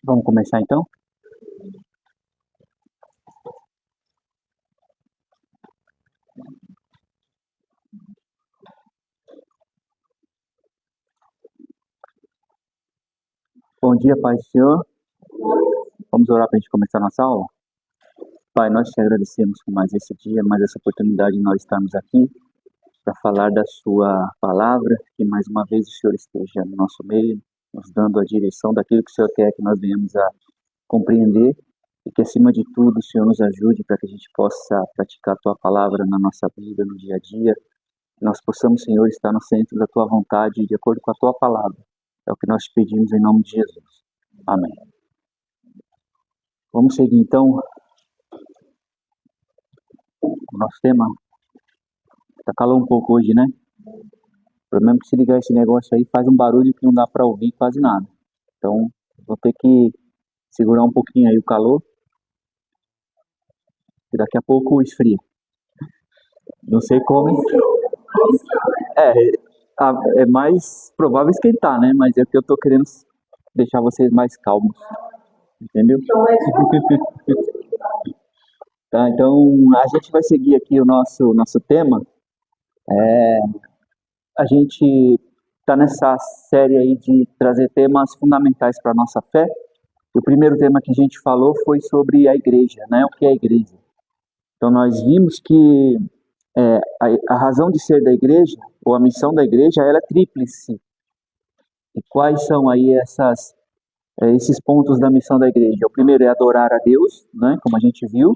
Vamos começar então? Bom dia, Pai do Senhor. Vamos orar para a gente começar a nossa aula? Pai, nós te agradecemos por mais esse dia, mais essa oportunidade de nós estarmos aqui para falar da sua palavra, que mais uma vez o Senhor esteja no nosso meio, nos dando a direção daquilo que o Senhor quer que nós venhamos a compreender e que, acima de tudo, o Senhor nos ajude para que a gente possa praticar a tua palavra na nossa vida, no dia a dia, que nós possamos, Senhor, estar no centro da tua vontade, de acordo com a tua palavra. É o que nós te pedimos em nome de Jesus. Amém. Vamos seguir então o nosso tema. Tá calor um pouco hoje, né? O problema é que se ligar esse negócio aí faz um barulho que não dá para ouvir quase nada. Então, vou ter que segurar um pouquinho aí o calor e daqui a pouco esfria. Não sei como. É mais provável esquentar, né? Mas é que eu tô querendo deixar vocês mais calmos. Entendeu? Tá, então, a gente vai seguir aqui o nosso tema. A gente está nessa série aí de trazer temas fundamentais para a nossa fé. O primeiro tema que a gente falou foi sobre a igreja, né? O que é a igreja? Então, nós vimos que a razão de ser da igreja, ou a missão da igreja, ela é tríplice. E quais são aí esses pontos da missão da igreja? O primeiro é adorar a Deus, né? Como a gente viu.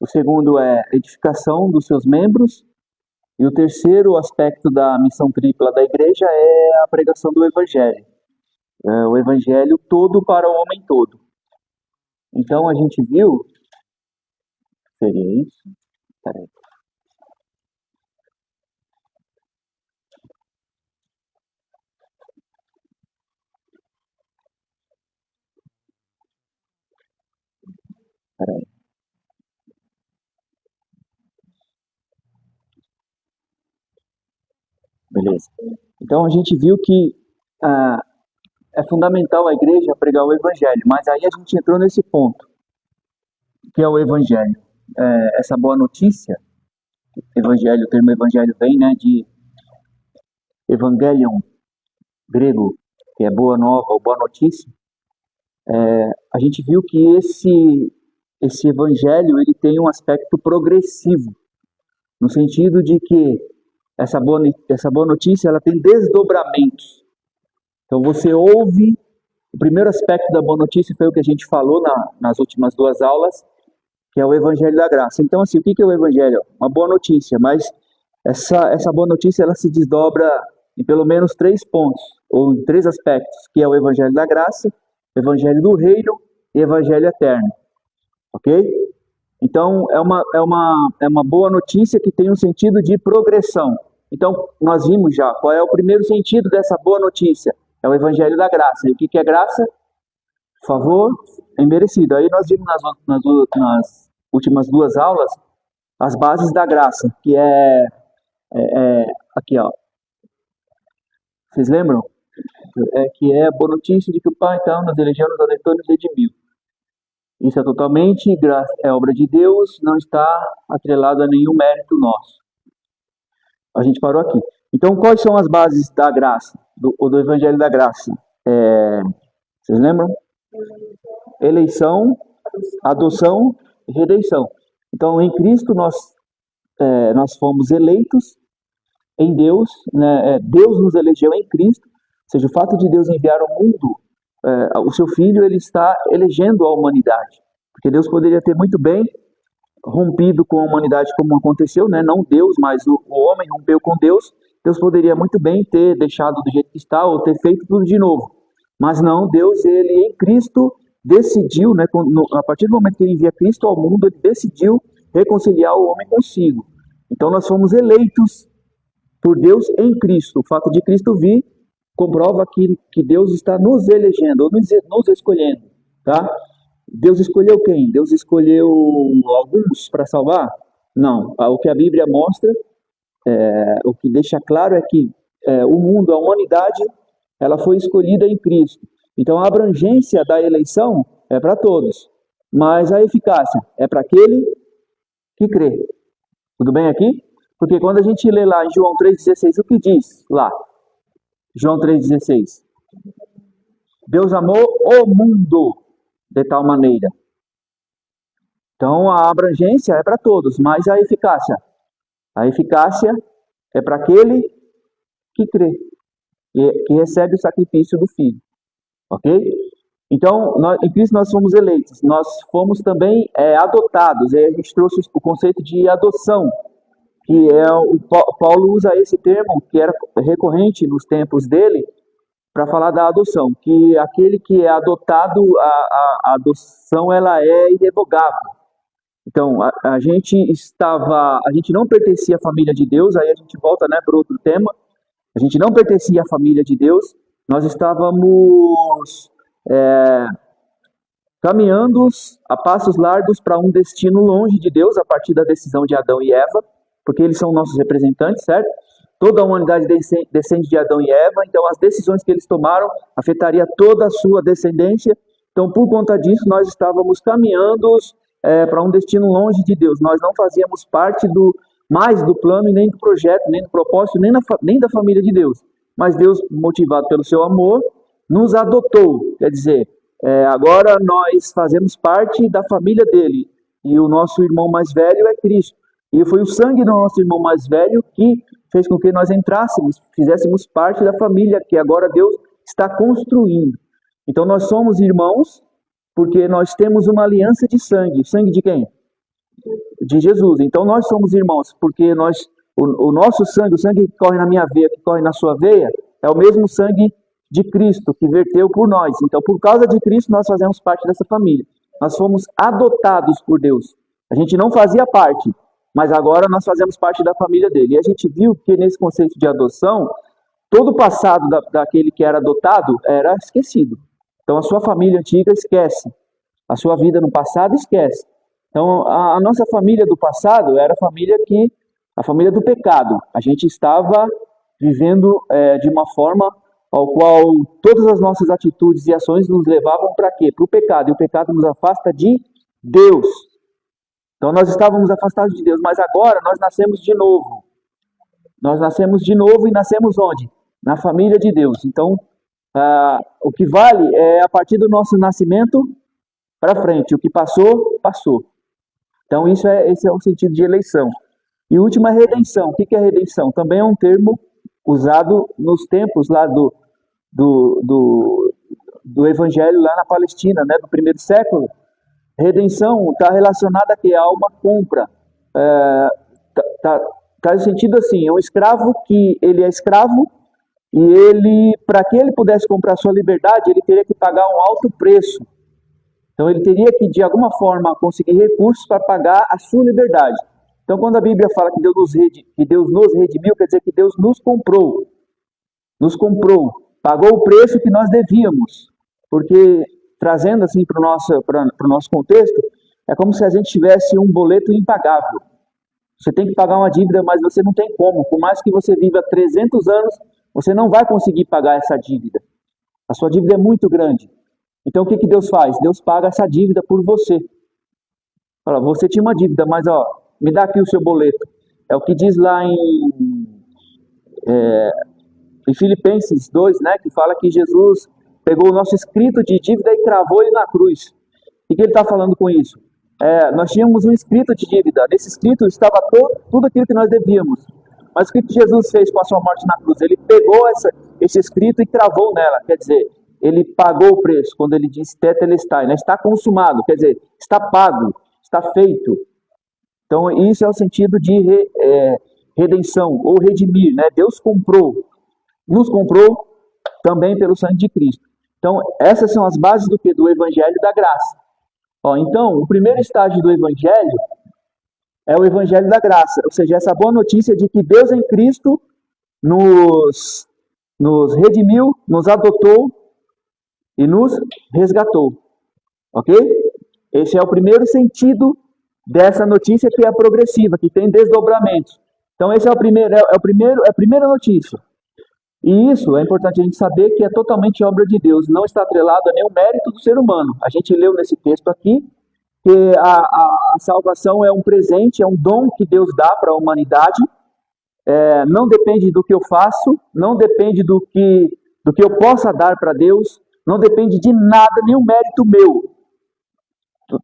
O segundo é edificação dos seus membros. E o terceiro aspecto da missão tripla da igreja é a pregação do evangelho. O evangelho todo para o homem todo. Então a gente viu... Seria isso? Peraí. Beleza. Então a gente viu que é fundamental a igreja pregar o evangelho, mas aí a gente entrou nesse ponto, que é o evangelho. Essa boa notícia, evangelho, o termo evangelho vem, né, de evangelion, grego, que é boa nova ou boa notícia. A gente viu que esse evangelho ele tem um aspecto progressivo, no sentido de que essa boa notícia ela tem desdobramentos. Então você ouve, o primeiro aspecto da boa notícia foi o que a gente falou nas últimas duas aulas, que é o evangelho da graça. Então assim, o que é o evangelho? Uma boa notícia, mas essa boa notícia ela se desdobra em pelo menos 3 pontos, ou em 3 aspectos, que é o evangelho da graça, o evangelho do reino e o evangelho eterno. Ok? Então é uma boa notícia que tem um sentido de progressão. Então nós vimos já qual é o primeiro sentido dessa boa notícia. É o evangelho da graça. E o que é graça? Favor imerecido. Aí nós vimos nas últimas duas aulas as bases da graça, que aqui, ó. Vocês lembram? Que é a boa notícia de que o Pai então nos elegeu, nos adotou e nos redimiu. Isso é totalmente é obra de Deus, não está atrelado a nenhum mérito nosso. A gente parou aqui. Então, quais são as bases da graça, do evangelho da graça? Vocês lembram? Eleição, adoção e redenção. Então, em Cristo nós fomos eleitos em Deus, né? Deus nos elegeu em Cristo, ou seja, o fato de Deus enviar ao mundo o seu Filho, ele está elegendo a humanidade, porque Deus poderia ter muito bem rompido com a humanidade como aconteceu, né? Não Deus, mas o homem rompeu com Deus. Deus poderia muito bem ter deixado do jeito que está ou ter feito tudo de novo, mas não, Deus, ele em Cristo decidiu, né? A partir do momento que ele envia Cristo ao mundo, ele decidiu reconciliar o homem consigo. Então nós fomos eleitos por Deus em Cristo. O fato de Cristo vir comprova que Deus está nos elegendo, ou nos escolhendo, tá? Deus escolheu quem? Deus escolheu alguns para salvar? Não. O que a Bíblia mostra, o que deixa claro é que o mundo, a humanidade, ela foi escolhida em Cristo. Então a abrangência da eleição é para todos, mas a eficácia é para aquele que crê. Tudo bem aqui? Porque quando a gente lê lá em João 3,16, o que diz lá? João 3,16. Deus amou o mundo de tal maneira. Então a abrangência é para todos, mas a eficácia é para aquele que crê, que recebe o sacrifício do Filho. Ok? Então, em Cristo nós fomos eleitos, nós fomos também adotados. Aí a gente trouxe o conceito de adoção, que Paulo usa esse termo, que era recorrente nos tempos dele, para falar da adoção, que aquele que é adotado, a adoção ela é irrevogável. Então, a gente não pertencia à família de Deus, aí a gente volta para outro tema, a gente não pertencia à família de Deus, nós estávamos caminhando a passos largos para um destino longe de Deus, a partir da decisão de Adão e Eva, porque eles são nossos representantes, certo? Toda a humanidade descende de Adão e Eva, então as decisões que eles tomaram afetaria toda a sua descendência. Então, por conta disso, nós estávamos caminhando para um destino longe de Deus. Nós não fazíamos parte mais do plano e nem do projeto, nem do propósito, nem da família de Deus. Mas Deus, motivado pelo seu amor, nos adotou. Quer dizer, agora nós fazemos parte da família dele. E o nosso irmão mais velho é Cristo. E foi o sangue do nosso irmão mais velho que fez com que nós entrássemos, fizéssemos parte da família que agora Deus está construindo. Então nós somos irmãos porque nós temos uma aliança de sangue. Sangue de quem? De Jesus. Então nós somos irmãos porque o nosso sangue, o sangue que corre na minha veia, que corre na sua veia, é o mesmo sangue de Cristo que verteu por nós. Então por causa de Cristo nós fazemos parte dessa família. Nós fomos adotados por Deus. A gente não fazia parte, mas agora nós fazemos parte da família dele. E a gente viu que nesse conceito de adoção, todo o passado daquele que era adotado era esquecido. Então a sua família antiga esquece. A sua vida no passado esquece. Então a nossa família do passado era a família do pecado. A gente estava vivendo de uma forma ao qual todas as nossas atitudes e ações nos levavam para quê? Para o pecado. E o pecado nos afasta de Deus. Então nós estávamos afastados de Deus, mas agora nós nascemos de novo. Nós nascemos de novo e nascemos onde? Na família de Deus. Então, o que vale é a partir do nosso nascimento para frente. O que passou, passou. Então esse é o sentido de eleição. E última, redenção. O que é redenção? Também é um termo usado nos tempos lá do Evangelho lá na Palestina, do primeiro século. Redenção está relacionada a uma compra. Tá no sentido assim, é um escravo que ele é escravo e ele, para que ele pudesse comprar sua liberdade, ele teria que pagar um alto preço. Então ele teria que, de alguma forma, conseguir recursos para pagar a sua liberdade. Então quando a Bíblia fala que Deus nos redimiu, quer dizer que Deus nos comprou. Nos comprou. Pagou o preço que nós devíamos. Porque trazendo assim para o nosso contexto, é como se a gente tivesse um boleto impagável. Você tem que pagar uma dívida, mas você não tem como. Por mais que você viva 300 anos, você não vai conseguir pagar essa dívida. A sua dívida é muito grande. Então o que Deus faz? Deus paga essa dívida por você. Fala, você tinha uma dívida, mas me dá aqui o seu boleto. É o que diz lá em Filipenses 2, que fala que Jesus pegou o nosso escrito de dívida e cravou ele na cruz. O que ele está falando com isso? Nós tínhamos um escrito de dívida. Nesse escrito estava tudo aquilo que nós devíamos. Mas o que Jesus fez com a sua morte na cruz? Ele pegou esse escrito e cravou nela. Quer dizer, ele pagou o preço. Quando ele diz tetelestai, está consumado. Quer dizer, está pago, está feito. Então isso é o sentido de redenção ou redimir. Deus nos comprou também pelo sangue de Cristo. Então, essas são as bases do Evangelho da Graça. Então, o primeiro estágio do Evangelho é o evangelho da graça, ou seja, essa boa notícia de que Deus em Cristo nos redimiu, nos adotou e nos resgatou, ok? Esse é o primeiro sentido dessa notícia que é progressiva, que tem desdobramentos. Então esse é a primeira notícia. E isso é importante a gente saber que é totalmente obra de Deus, não está atrelado a nenhum mérito do ser humano. A gente leu nesse texto aqui que a salvação é um presente, é um dom que Deus dá para a humanidade, não depende do que eu faço, não depende do que eu possa dar para Deus, não depende de nada, nenhum mérito meu.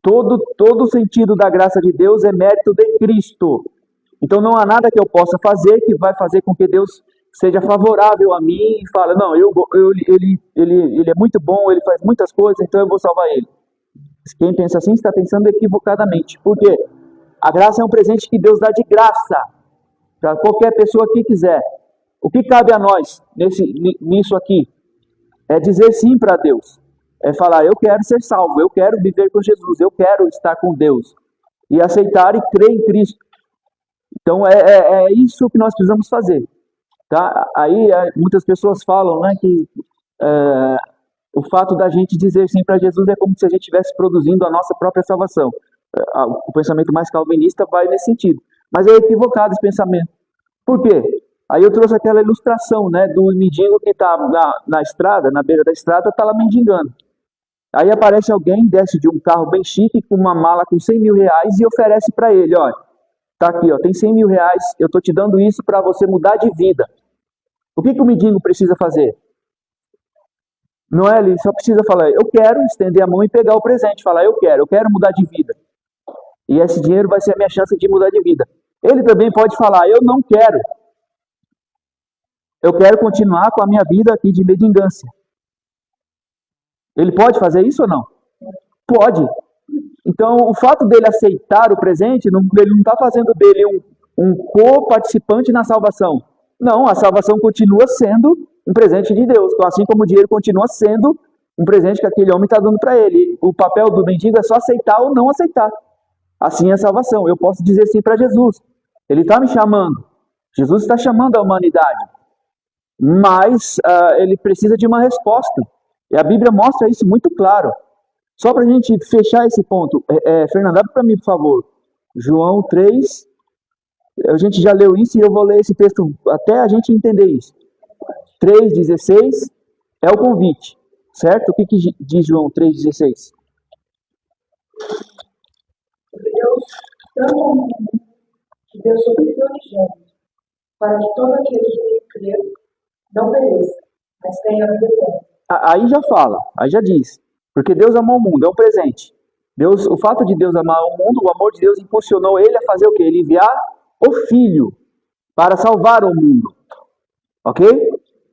Todo o sentido da graça de Deus é mérito de Cristo. Então não há nada que eu possa fazer que vai fazer com que Deus seja favorável a mim e fala, não, ele é muito bom, ele faz muitas coisas, então eu vou salvar ele. Quem pensa assim está pensando equivocadamente. Por quê? A graça é um presente que Deus dá de graça para qualquer pessoa que quiser. O que cabe a nós nisso aqui é dizer sim para Deus. É falar, eu quero ser salvo, eu quero viver com Jesus, eu quero estar com Deus. E aceitar e crer em Cristo. Então é isso que nós precisamos fazer. Tá? Aí muitas pessoas falam, né, que o fato da gente dizer sim para Jesus é como se a gente estivesse produzindo a nossa própria salvação. O pensamento mais calvinista vai nesse sentido. Mas é equivocado esse pensamento. Por quê? Aí eu trouxe aquela ilustração, né, do mendigo que está na estrada, na beira da estrada, está lá mendigando. Aí aparece alguém, desce de um carro bem chique, com uma mala com 100 mil reais e oferece para ele, olha, tá aqui, ó, tem 100 mil reais, eu estou te dando isso para você mudar de vida. O que o mendigo precisa fazer? Não é? Ele só precisa falar, eu quero, estender a mão e pegar o presente, falar, eu quero mudar de vida. E esse dinheiro vai ser a minha chance de mudar de vida. Ele também pode falar, eu não quero. Eu quero continuar com a minha vida aqui de mendigância. Ele pode fazer isso ou não? Pode. Então, o fato dele aceitar o presente, ele não está fazendo dele um co-participante na salvação. Não, a salvação continua sendo um presente de Deus, assim como o dinheiro continua sendo um presente que aquele homem está dando para ele. O papel do mendigo é só aceitar ou não aceitar. Assim é a salvação. Eu posso dizer sim para Jesus. Ele está me chamando. Jesus está chamando a humanidade. Mas ele precisa de uma resposta. E a Bíblia mostra isso muito claro. Só para a gente fechar esse ponto. Fernanda, abre para mim, por favor. João 3. A gente já leu isso e eu vou ler esse texto até a gente entender isso. 3,16 é o convite. Certo? O que diz João 3,16? Deus tanto ao mundo que deu seu Filho unigênito, para que todo aquele que nele crê não pereça, mas tenha a vida eterna. Aí já fala, aí já diz. Porque Deus amou o mundo, é um presente. O fato de Deus amar o mundo, o amor de Deus impulsionou ele a fazer o quê? Ele enviar o Filho para salvar o mundo. Ok?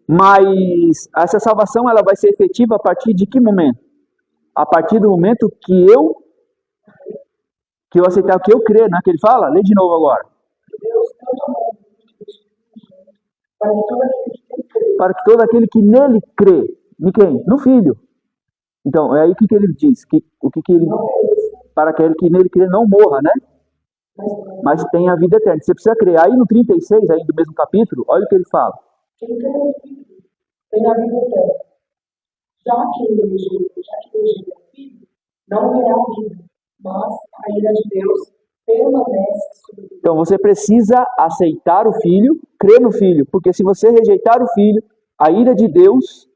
Mas essa salvação ela vai ser efetiva a partir de que momento? A partir do momento que eu aceitar, que eu crer, né? Que ele fala? Lê de novo agora. Deus tanto amou o mundo para que todo aquele que nele crê. Em quem? No Filho. Então, é aí que ele diz. Para aquele que nele crê não morra, né? Mas tenha a vida eterna. Você precisa crer. Aí no 36, aí do mesmo capítulo, olha o que ele fala. Quem crê no Filho tem a vida eterna. Já que ele rejeita o Filho, não verá a vida, mas a ira de Deus permanece sobre ele. Então você precisa aceitar o Filho, crer no Filho, porque se você rejeitar o Filho, a ira de Deus,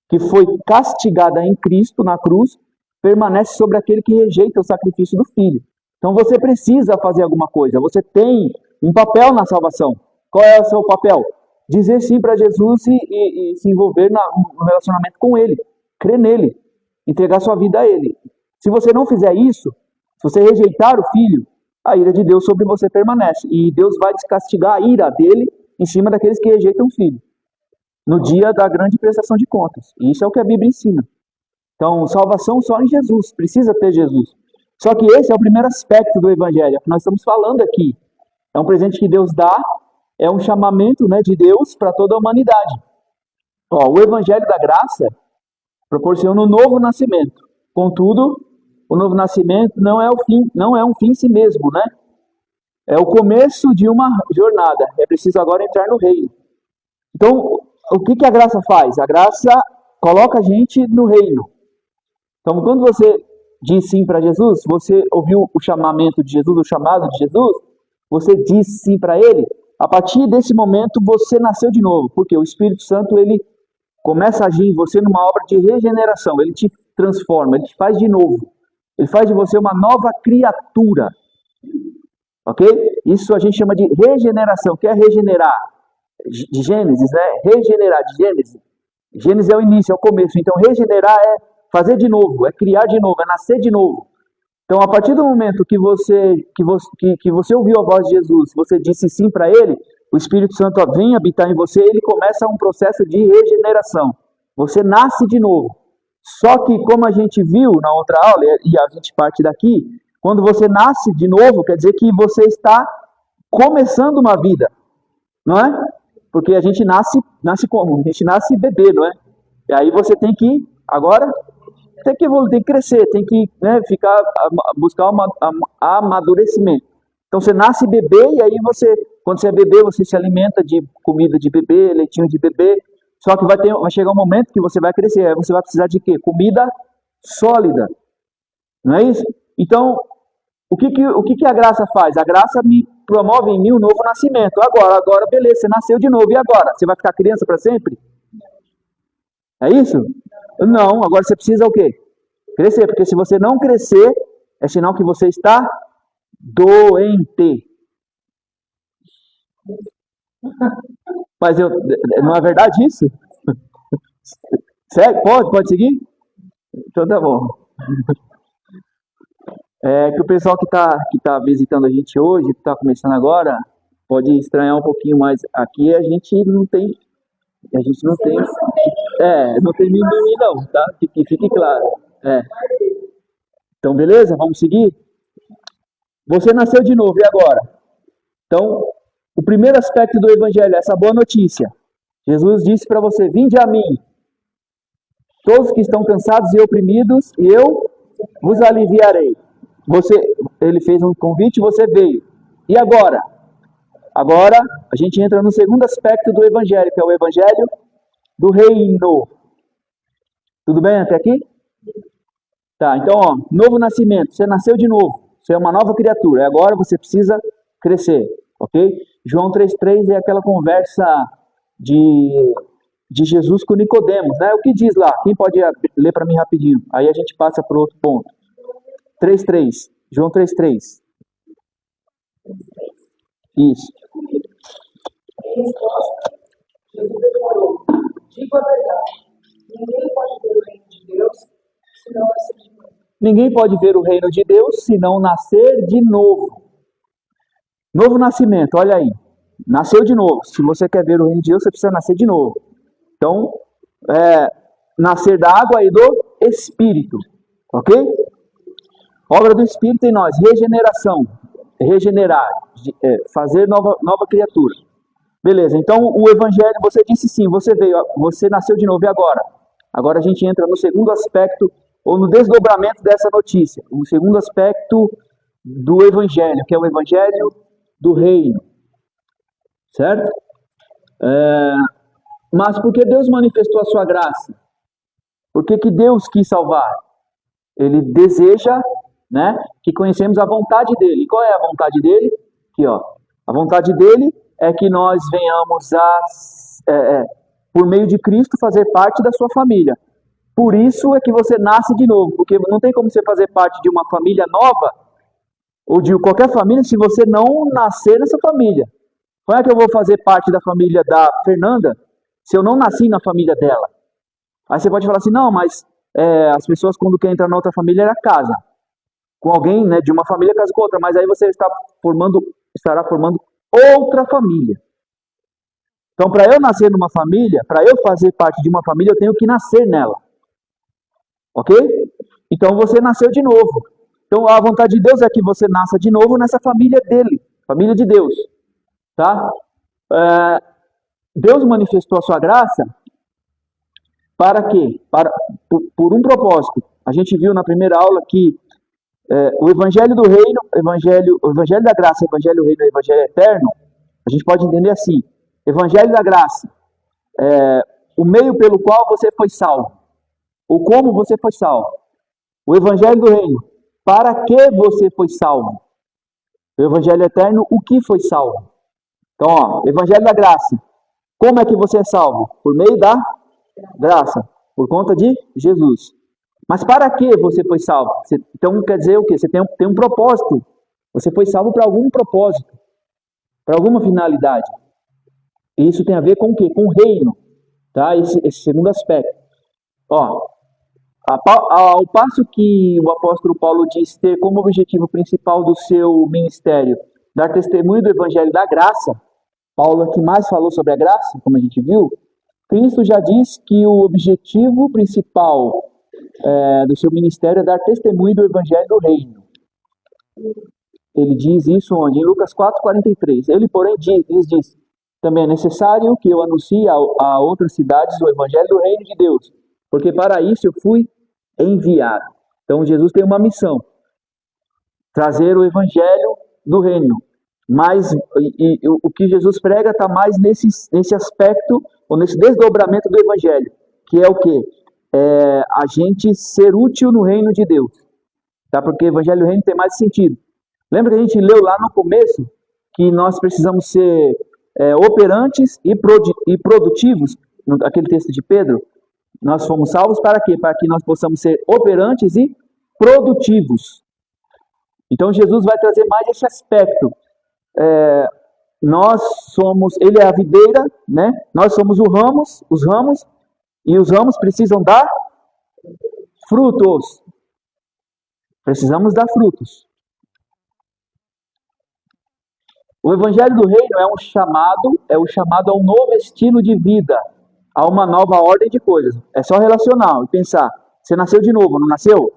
que foi castigada em Cristo na cruz, permanece sobre aquele que rejeita o sacrifício do Filho. Então você precisa fazer alguma coisa, você tem um papel na salvação. Qual é o seu papel? Dizer sim para Jesus e se envolver no relacionamento com Ele, crer nele, entregar sua vida a Ele. Se você não fizer isso, se você rejeitar o Filho, a ira de Deus sobre você permanece. E Deus vai descastigar a ira dele em cima daqueles que rejeitam o Filho, no dia da grande prestação de contas. E isso é o que a Bíblia ensina. Então, salvação só em Jesus, precisa ter Jesus. Só que esse é o primeiro aspecto do Evangelho, que nós estamos falando aqui. É um presente que Deus dá, é um chamamento, né, de Deus para toda a humanidade. O Evangelho da Graça proporciona um novo nascimento. Contudo, o novo nascimento não é um fim em si mesmo, né? É o começo de uma jornada. É preciso agora entrar no reino. Então, o que a graça faz? A graça coloca a gente no reino. Então, quando você diz sim para Jesus, você ouviu o chamamento de Jesus, o chamado de Jesus, você diz sim para ele, a partir desse momento você nasceu de novo, porque o Espírito Santo ele começa a agir em você numa obra de regeneração, ele te transforma, ele te faz de novo, ele faz de você uma nova criatura, ok? Isso a gente chama de regeneração, que é regenerar, de Gênesis, né? Regenerar, de Gênesis. Gênesis é o início, é o começo, então regenerar é fazer de novo, é criar de novo, é nascer de novo. Então, a partir do momento que você ouviu a voz de Jesus, você disse sim para ele, o Espírito Santo vem habitar em você, ele começa um processo de regeneração. Você nasce de novo. Só que, como a gente viu na outra aula, e a gente parte daqui, quando você nasce de novo, quer dizer que você está começando uma vida, não é? Porque a gente nasce como? A gente nasce bebê, não é? E aí você tem que, agora, tem que evoluir, tem que crescer, tem que buscar amadurecimento. Então você nasce bebê e aí quando você é bebê, você se alimenta de comida de bebê, leitinho de bebê. Só que vai chegar um momento que você vai crescer, aí você vai precisar de quê? Comida sólida. Não é isso? Então, o que a graça faz? A graça me promove em mim um novo nascimento. Agora, beleza, você nasceu de novo. E agora? Você vai ficar criança para sempre? É isso? Não, agora você precisa o quê? Crescer, porque se você não crescer, é sinal que você está doente. Mas não é verdade isso? Segue? Pode seguir? Então tá bom. Que o pessoal que tá visitando a gente hoje, que está começando agora, pode estranhar um pouquinho, mas aqui a gente não tem não tem mimimi não, tá? Fique claro. Então, beleza? Vamos seguir? Você nasceu de novo, e agora? Então, o primeiro aspecto do Evangelho é essa boa notícia. Jesus disse para você, vinde a mim, todos que estão cansados e oprimidos, e eu vos aliviarei. Ele fez um convite, você veio. E agora? Agora, a gente entra no segundo aspecto do Evangelho, que é o Evangelho do Reino. Tudo bem até aqui? Tá, então, novo nascimento. Você nasceu de novo. Você é uma nova criatura. E agora você precisa crescer, ok? João 3,3 é aquela conversa de Jesus com Nicodemos, né? O que diz lá? Quem pode ler para mim rapidinho? Aí a gente passa para outro ponto. 3,3. João 3,3. Isso. Em resposta, Jesus declarou: digo a verdade, ninguém pode ver o reino de Deus se não nascer de novo. Ninguém pode ver o reino de Deus se não nascer de novo. Novo nascimento, olha aí. Nasceu de novo. Se você quer ver o reino de Deus, você precisa nascer de novo. Então, nascer da água e do Espírito. Ok? Obra do Espírito em nós, regeneração. Regenerar, fazer nova criatura. Beleza, então o Evangelho, você disse sim, você veio, você nasceu de novo, e agora? Agora a gente entra no segundo aspecto, ou no desdobramento dessa notícia. O segundo aspecto do Evangelho, que é o Evangelho do Reino. Certo? Mas por que Deus manifestou a sua graça? Por que Deus quis salvar? Ele deseja, né, que conhecemos a vontade dele. E qual é a vontade dele? Aqui, ó. A vontade dele é que nós venhamos por meio de Cristo, fazer parte da sua família. Por isso é que você nasce de novo, porque não tem como você fazer parte de uma família nova, ou de qualquer família, se você não nascer nessa família. Como é que eu vou fazer parte da família da Fernanda, se eu não nasci na família dela? Aí você pode falar assim, não, mas as pessoas quando querem entrar na outra família, ela casa com alguém, né, de uma família, casa com outra, mas aí você estará formando outra família. Então, para eu nascer numa família, para eu fazer parte de uma família, eu tenho que nascer nela. Ok? Então, você nasceu de novo. Então, a vontade de Deus é que você nasça de novo nessa família dele, família de Deus. Tá? Deus manifestou a sua graça para quê? Por um propósito. A gente viu na primeira aula que O Evangelho do Reino, o Evangelho da Graça, o Evangelho do Reino e o Evangelho Eterno, a gente pode entender assim: Evangelho da Graça, o meio pelo qual você foi salvo, o como você foi salvo. O Evangelho do Reino, para que você foi salvo. O Evangelho Eterno, o que foi salvo. Então, ó, Evangelho da Graça, como é que você é salvo? Por meio da graça, por conta de Jesus. Mas para que você foi salvo? Então quer dizer o quê? Você tem um propósito. Você foi salvo para algum propósito, para alguma finalidade. E isso tem a ver com o quê? Com o reino. Tá? Esse segundo aspecto. Ó, ao passo que o apóstolo Paulo diz ter como objetivo principal do seu ministério dar testemunho do evangelho da graça, Paulo é que mais falou sobre a graça, como a gente viu, Cristo já diz que o objetivo principal do seu ministério é dar testemunho do evangelho do reino. Ele diz isso onde? Em Lucas 4,43. Ele, porém, diz: também é necessário que eu anuncie a outras cidades o evangelho do reino de Deus, porque para isso eu fui enviado. Então Jesus tem uma missão: trazer o evangelho do reino. Mas o que Jesus prega está mais nesse aspecto, ou nesse desdobramento do evangelho, que é o quê? A gente ser útil no reino de Deus. Tá? Porque o evangelho do reino tem mais sentido. Lembra que a gente leu lá no começo que nós precisamos ser operantes e produtivos? Naquele texto de Pedro, nós fomos salvos para quê? Para que nós possamos ser operantes e produtivos. Então Jesus vai trazer mais esse aspecto. Ele é a videira, né? Nós somos os ramos, e os ramos precisam dar frutos. Precisamos dar frutos. O Evangelho do Reino é o chamado a um novo estilo de vida, a uma nova ordem de coisas. É só relacionar e pensar: você nasceu de novo, não nasceu?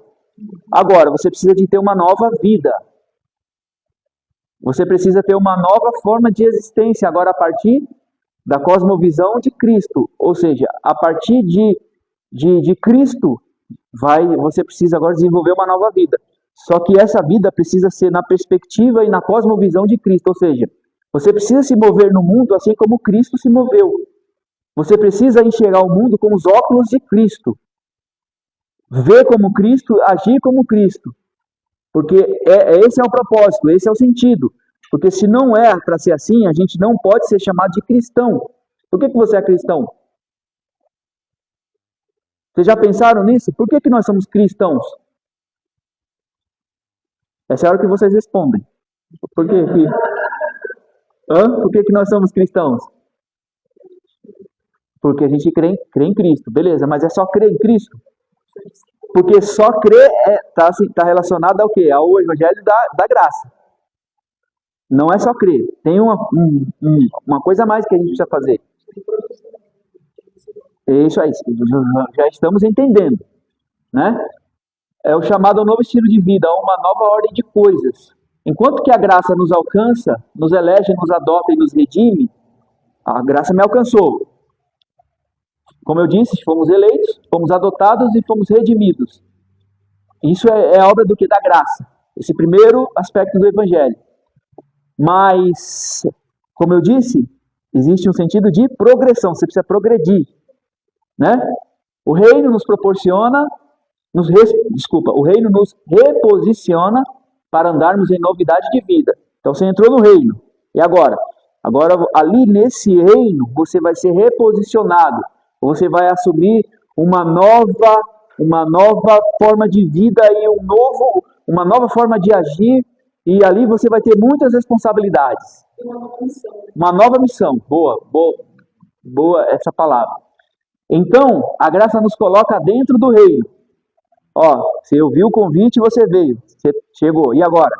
Agora, você precisa de ter uma nova vida. Você precisa ter uma nova forma de existência, agora a partir da cosmovisão de Cristo. Ou seja, a partir de Cristo, você precisa agora desenvolver uma nova vida. Só que essa vida precisa ser na perspectiva e na cosmovisão de Cristo. Ou seja, você precisa se mover no mundo assim como Cristo se moveu. Você precisa enxergar o mundo com os óculos de Cristo. Ver como Cristo, agir como Cristo. Porque esse é o propósito, esse é o sentido. Porque se não é para ser assim, a gente não pode ser chamado de cristão. Por que você é cristão? Vocês já pensaram nisso? Por que nós somos cristãos? Essa é a hora que vocês respondem. Por quê? Por que nós somos cristãos? Porque a gente crê em Cristo. Beleza, mas é só crer em Cristo? Porque só crer está relacionado ao quê? Ao evangelho da graça. Não é só crer. Tem uma coisa a mais que a gente precisa fazer. Isso aí, já estamos entendendo, né? É o chamado ao novo estilo de vida, a uma nova ordem de coisas. Enquanto que a graça nos alcança, nos elege, nos adota e nos redime, a graça me alcançou. Como eu disse, fomos eleitos, fomos adotados e fomos redimidos. Isso é obra do que? Da graça. Esse primeiro aspecto do evangelho. Mas, como eu disse, existe um sentido de progressão. Você precisa progredir, né? O reino nos proporciona, o reino nos reposiciona para andarmos em novidade de vida. Então você entrou no reino. E agora? Agora, ali nesse reino, você vai ser reposicionado. Você vai assumir uma nova forma de vida e uma nova forma de agir. E ali você vai ter muitas responsabilidades. Uma nova missão. Boa essa palavra. Então, a graça nos coloca dentro do reino. Você ouviu o convite, você veio. Você chegou. E agora?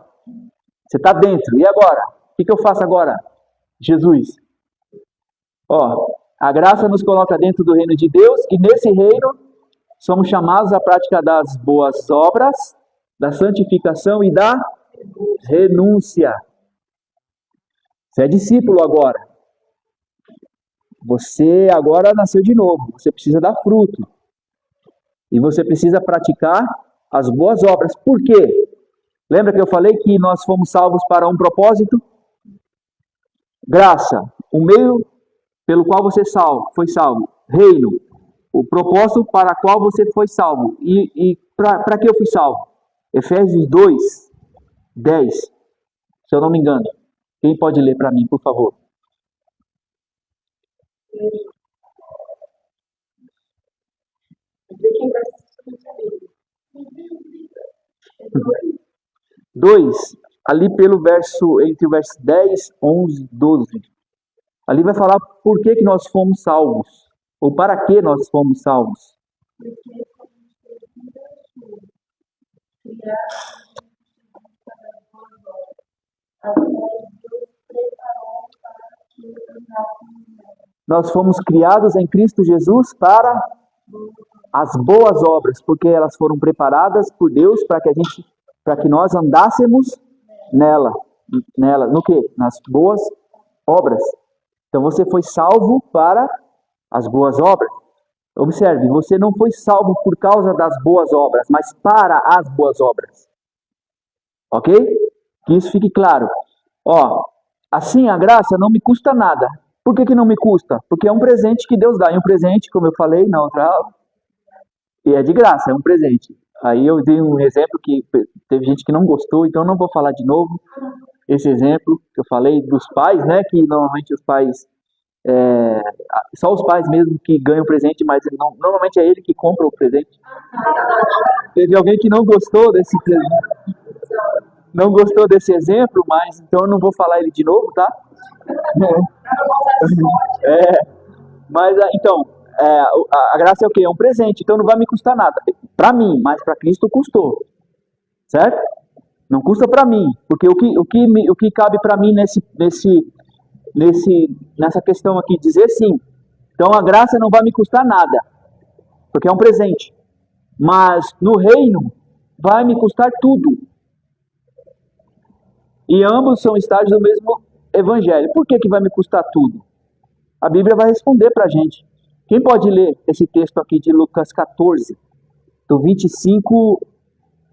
Você está dentro. E agora? O que eu faço agora? Jesus. A graça nos coloca dentro do reino de Deus. E nesse reino, somos chamados à prática das boas obras, da santificação e da renúncia. Você é discípulo agora. Você agora nasceu de novo. Você precisa dar fruto. E você precisa praticar as boas obras. Por quê? Lembra que eu falei que nós fomos salvos para um propósito? Graça, o meio pelo qual você foi salvo. Reino, o propósito para o qual você foi salvo. E para que eu fui salvo? Efésios 2, 10, se eu não me engano. Quem pode ler para mim, por favor? Dois, ali pelo verso, entre o verso 10, 11, 12. Ali vai falar por que nós fomos salvos, ou para que nós fomos salvos. Nós fomos criados em Cristo Jesus para as boas obras, porque elas foram preparadas por Deus para que nós andássemos nela, no que? Nas boas obras. Então você foi salvo para as boas obras. Observe, você não foi salvo por causa das boas obras, mas para as boas obras. Ok? Que isso fique claro. Ó, assim a graça não me custa nada. Por que não me custa? Porque é um presente que Deus dá. E um presente, como eu falei na outra aula, e é de graça, é um presente. Aí eu dei um exemplo que teve gente que não gostou, então eu não vou falar de novo esse exemplo que eu falei dos pais, né? Que normalmente os pais, só os pais mesmo que ganham presente, mas normalmente é ele que compra o presente. Teve alguém que não gostou desse presente. Não gostou desse exemplo, mas então eu não vou falar ele de novo, tá? Mas então, a graça é o quê? É um presente, então não vai me custar nada. Para mim, mas para Cristo custou. Certo? Não custa para mim, porque o que cabe para mim nessa questão aqui, dizer sim. Então a graça não vai me custar nada, porque é um presente. Mas no reino vai me custar tudo. E ambos são estágios do mesmo evangelho. Por que vai me custar tudo? A Bíblia vai responder para a gente. Quem pode ler esse texto aqui de Lucas 14, do 25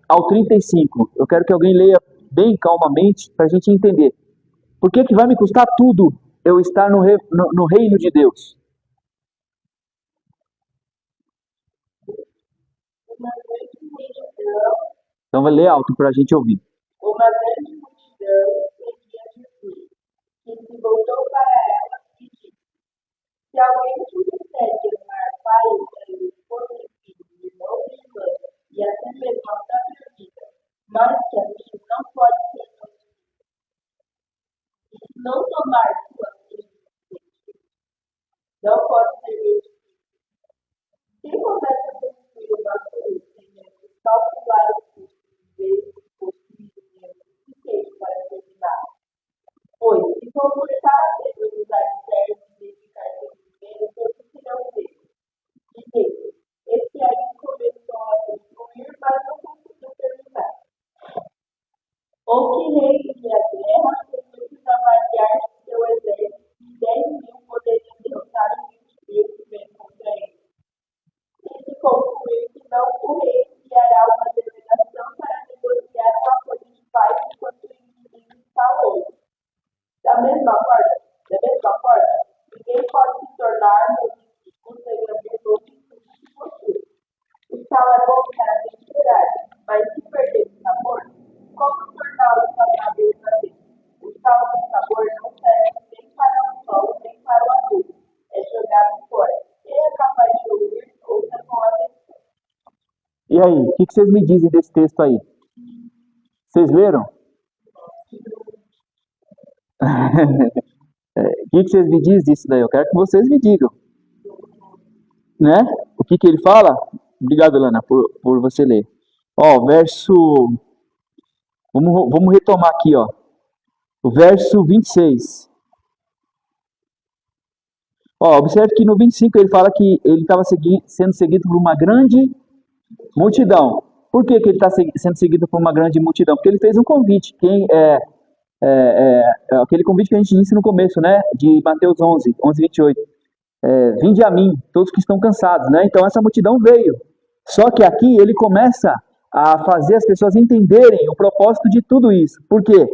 ao 35? Eu quero que alguém leia bem calmamente para a gente entender. Por que vai me custar tudo eu estar no reino de Deus? Então vai ler alto para a gente ouvir. Uma grande multidão seguia Jesus, que se voltou para ela e disse: se alguém te disser amar pai e mãe, esposa e filho, irmão e irmã, e até mesmo a própria vida, mas que a mim não pode ser notícia. E se não tomar sua vida, não pode ser notícia. Quem começa a construir uma coisa sem calcular o custo de vezes suficiente para terminar? Pois, se for começar a usar certos e dedicar seu dinheiro, todos serão feitos. E esse aí começou a construir, mas não conseguiu terminar. Ou que rei de a guerra tem muitos avaliar seu exército e 10.000 poderiam derrotar os 20.000 que vêm contra ele. E se concluir que não, o rei enviará uma delegação para negociar um acordo de paz enquanto o inimigo está longe. Da mesma forma, ninguém pode se tornar um segregador de tudo que possui. O sal é bom para temperar, mas se perder o sabor, como torná-lo saudável outra vez? O sal sem sabor não serve nem para o pão, nem para o adubo. É jogado fora. Quem é capaz de ouvir, ouça com atenção. E aí, o que vocês me dizem desse texto aí? Vocês leram? O que vocês me dizem disso daí? Eu quero que vocês me digam. Né? O que ele fala? Obrigado, Lana, por você ler. Ó, verso... Vamos retomar aqui, ó. O verso 26. Ó, observe que no 25 ele fala que ele estava sendo seguido por uma grande multidão. Por que ele está sendo seguido por uma grande multidão? Porque ele fez um convite. Aquele convite que a gente disse no começo, né? De Mateus 11, 28. Vinde a mim, todos que estão cansados, né? Então essa multidão veio. Só que aqui ele começa a fazer as pessoas entenderem o propósito de tudo isso. Por quê?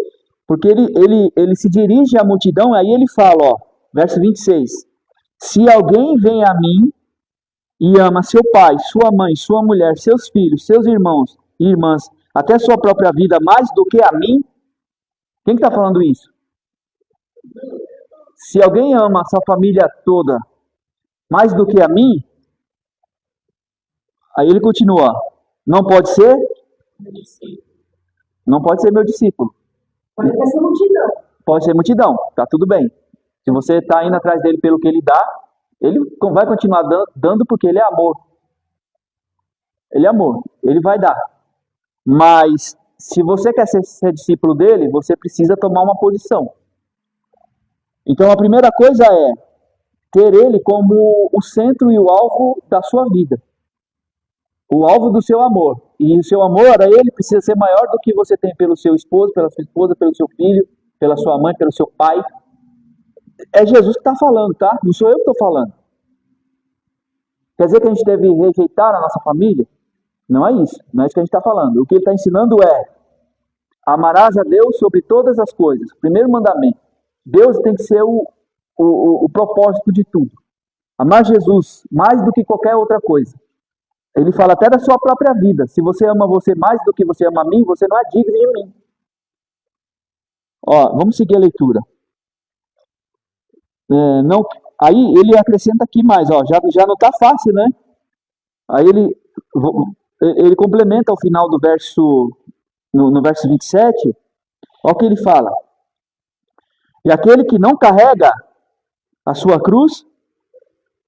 Porque ele se dirige à multidão, aí ele fala, ó, verso 26, se alguém vem a mim e ama seu pai, sua mãe, sua mulher, seus filhos, seus irmãos e irmãs, até sua própria vida mais do que a mim, quem que está falando isso? Se alguém ama a sua família toda mais do que a mim, aí ele continua, não pode ser? Não pode ser meu discípulo. Pode ser multidão. Pode ser multidão, tá tudo bem. Se você está indo atrás dele pelo que ele dá, ele vai continuar dando porque ele é amor. Ele é amor, ele vai dar. Mas se você quer ser discípulo dele, você precisa tomar uma posição. Então a primeira coisa é ter ele como o centro e o alvo da sua vida. O alvo do seu amor. E o seu amor a ele precisa ser maior do que você tem pelo seu esposo, pela sua esposa, pelo seu filho, pela sua mãe, pelo seu pai. É Jesus que está falando, tá? Não sou eu que estou falando. Quer dizer que a gente deve rejeitar a nossa família? Não é isso. Não é isso que a gente está falando. O que ele está ensinando é: amarás a Deus sobre todas as coisas. Primeiro mandamento. Deus tem que ser o propósito de tudo. Amar Jesus mais do que qualquer outra coisa. Ele fala até da sua própria vida. Se você ama você mais do que você ama a mim, você não é digno de mim. Ó, vamos seguir a leitura. Não, aí ele acrescenta aqui mais, ó, já não está fácil, né? Aí ele complementa ao final do verso, no verso 27, olha o que ele fala. E aquele que não carrega a sua cruz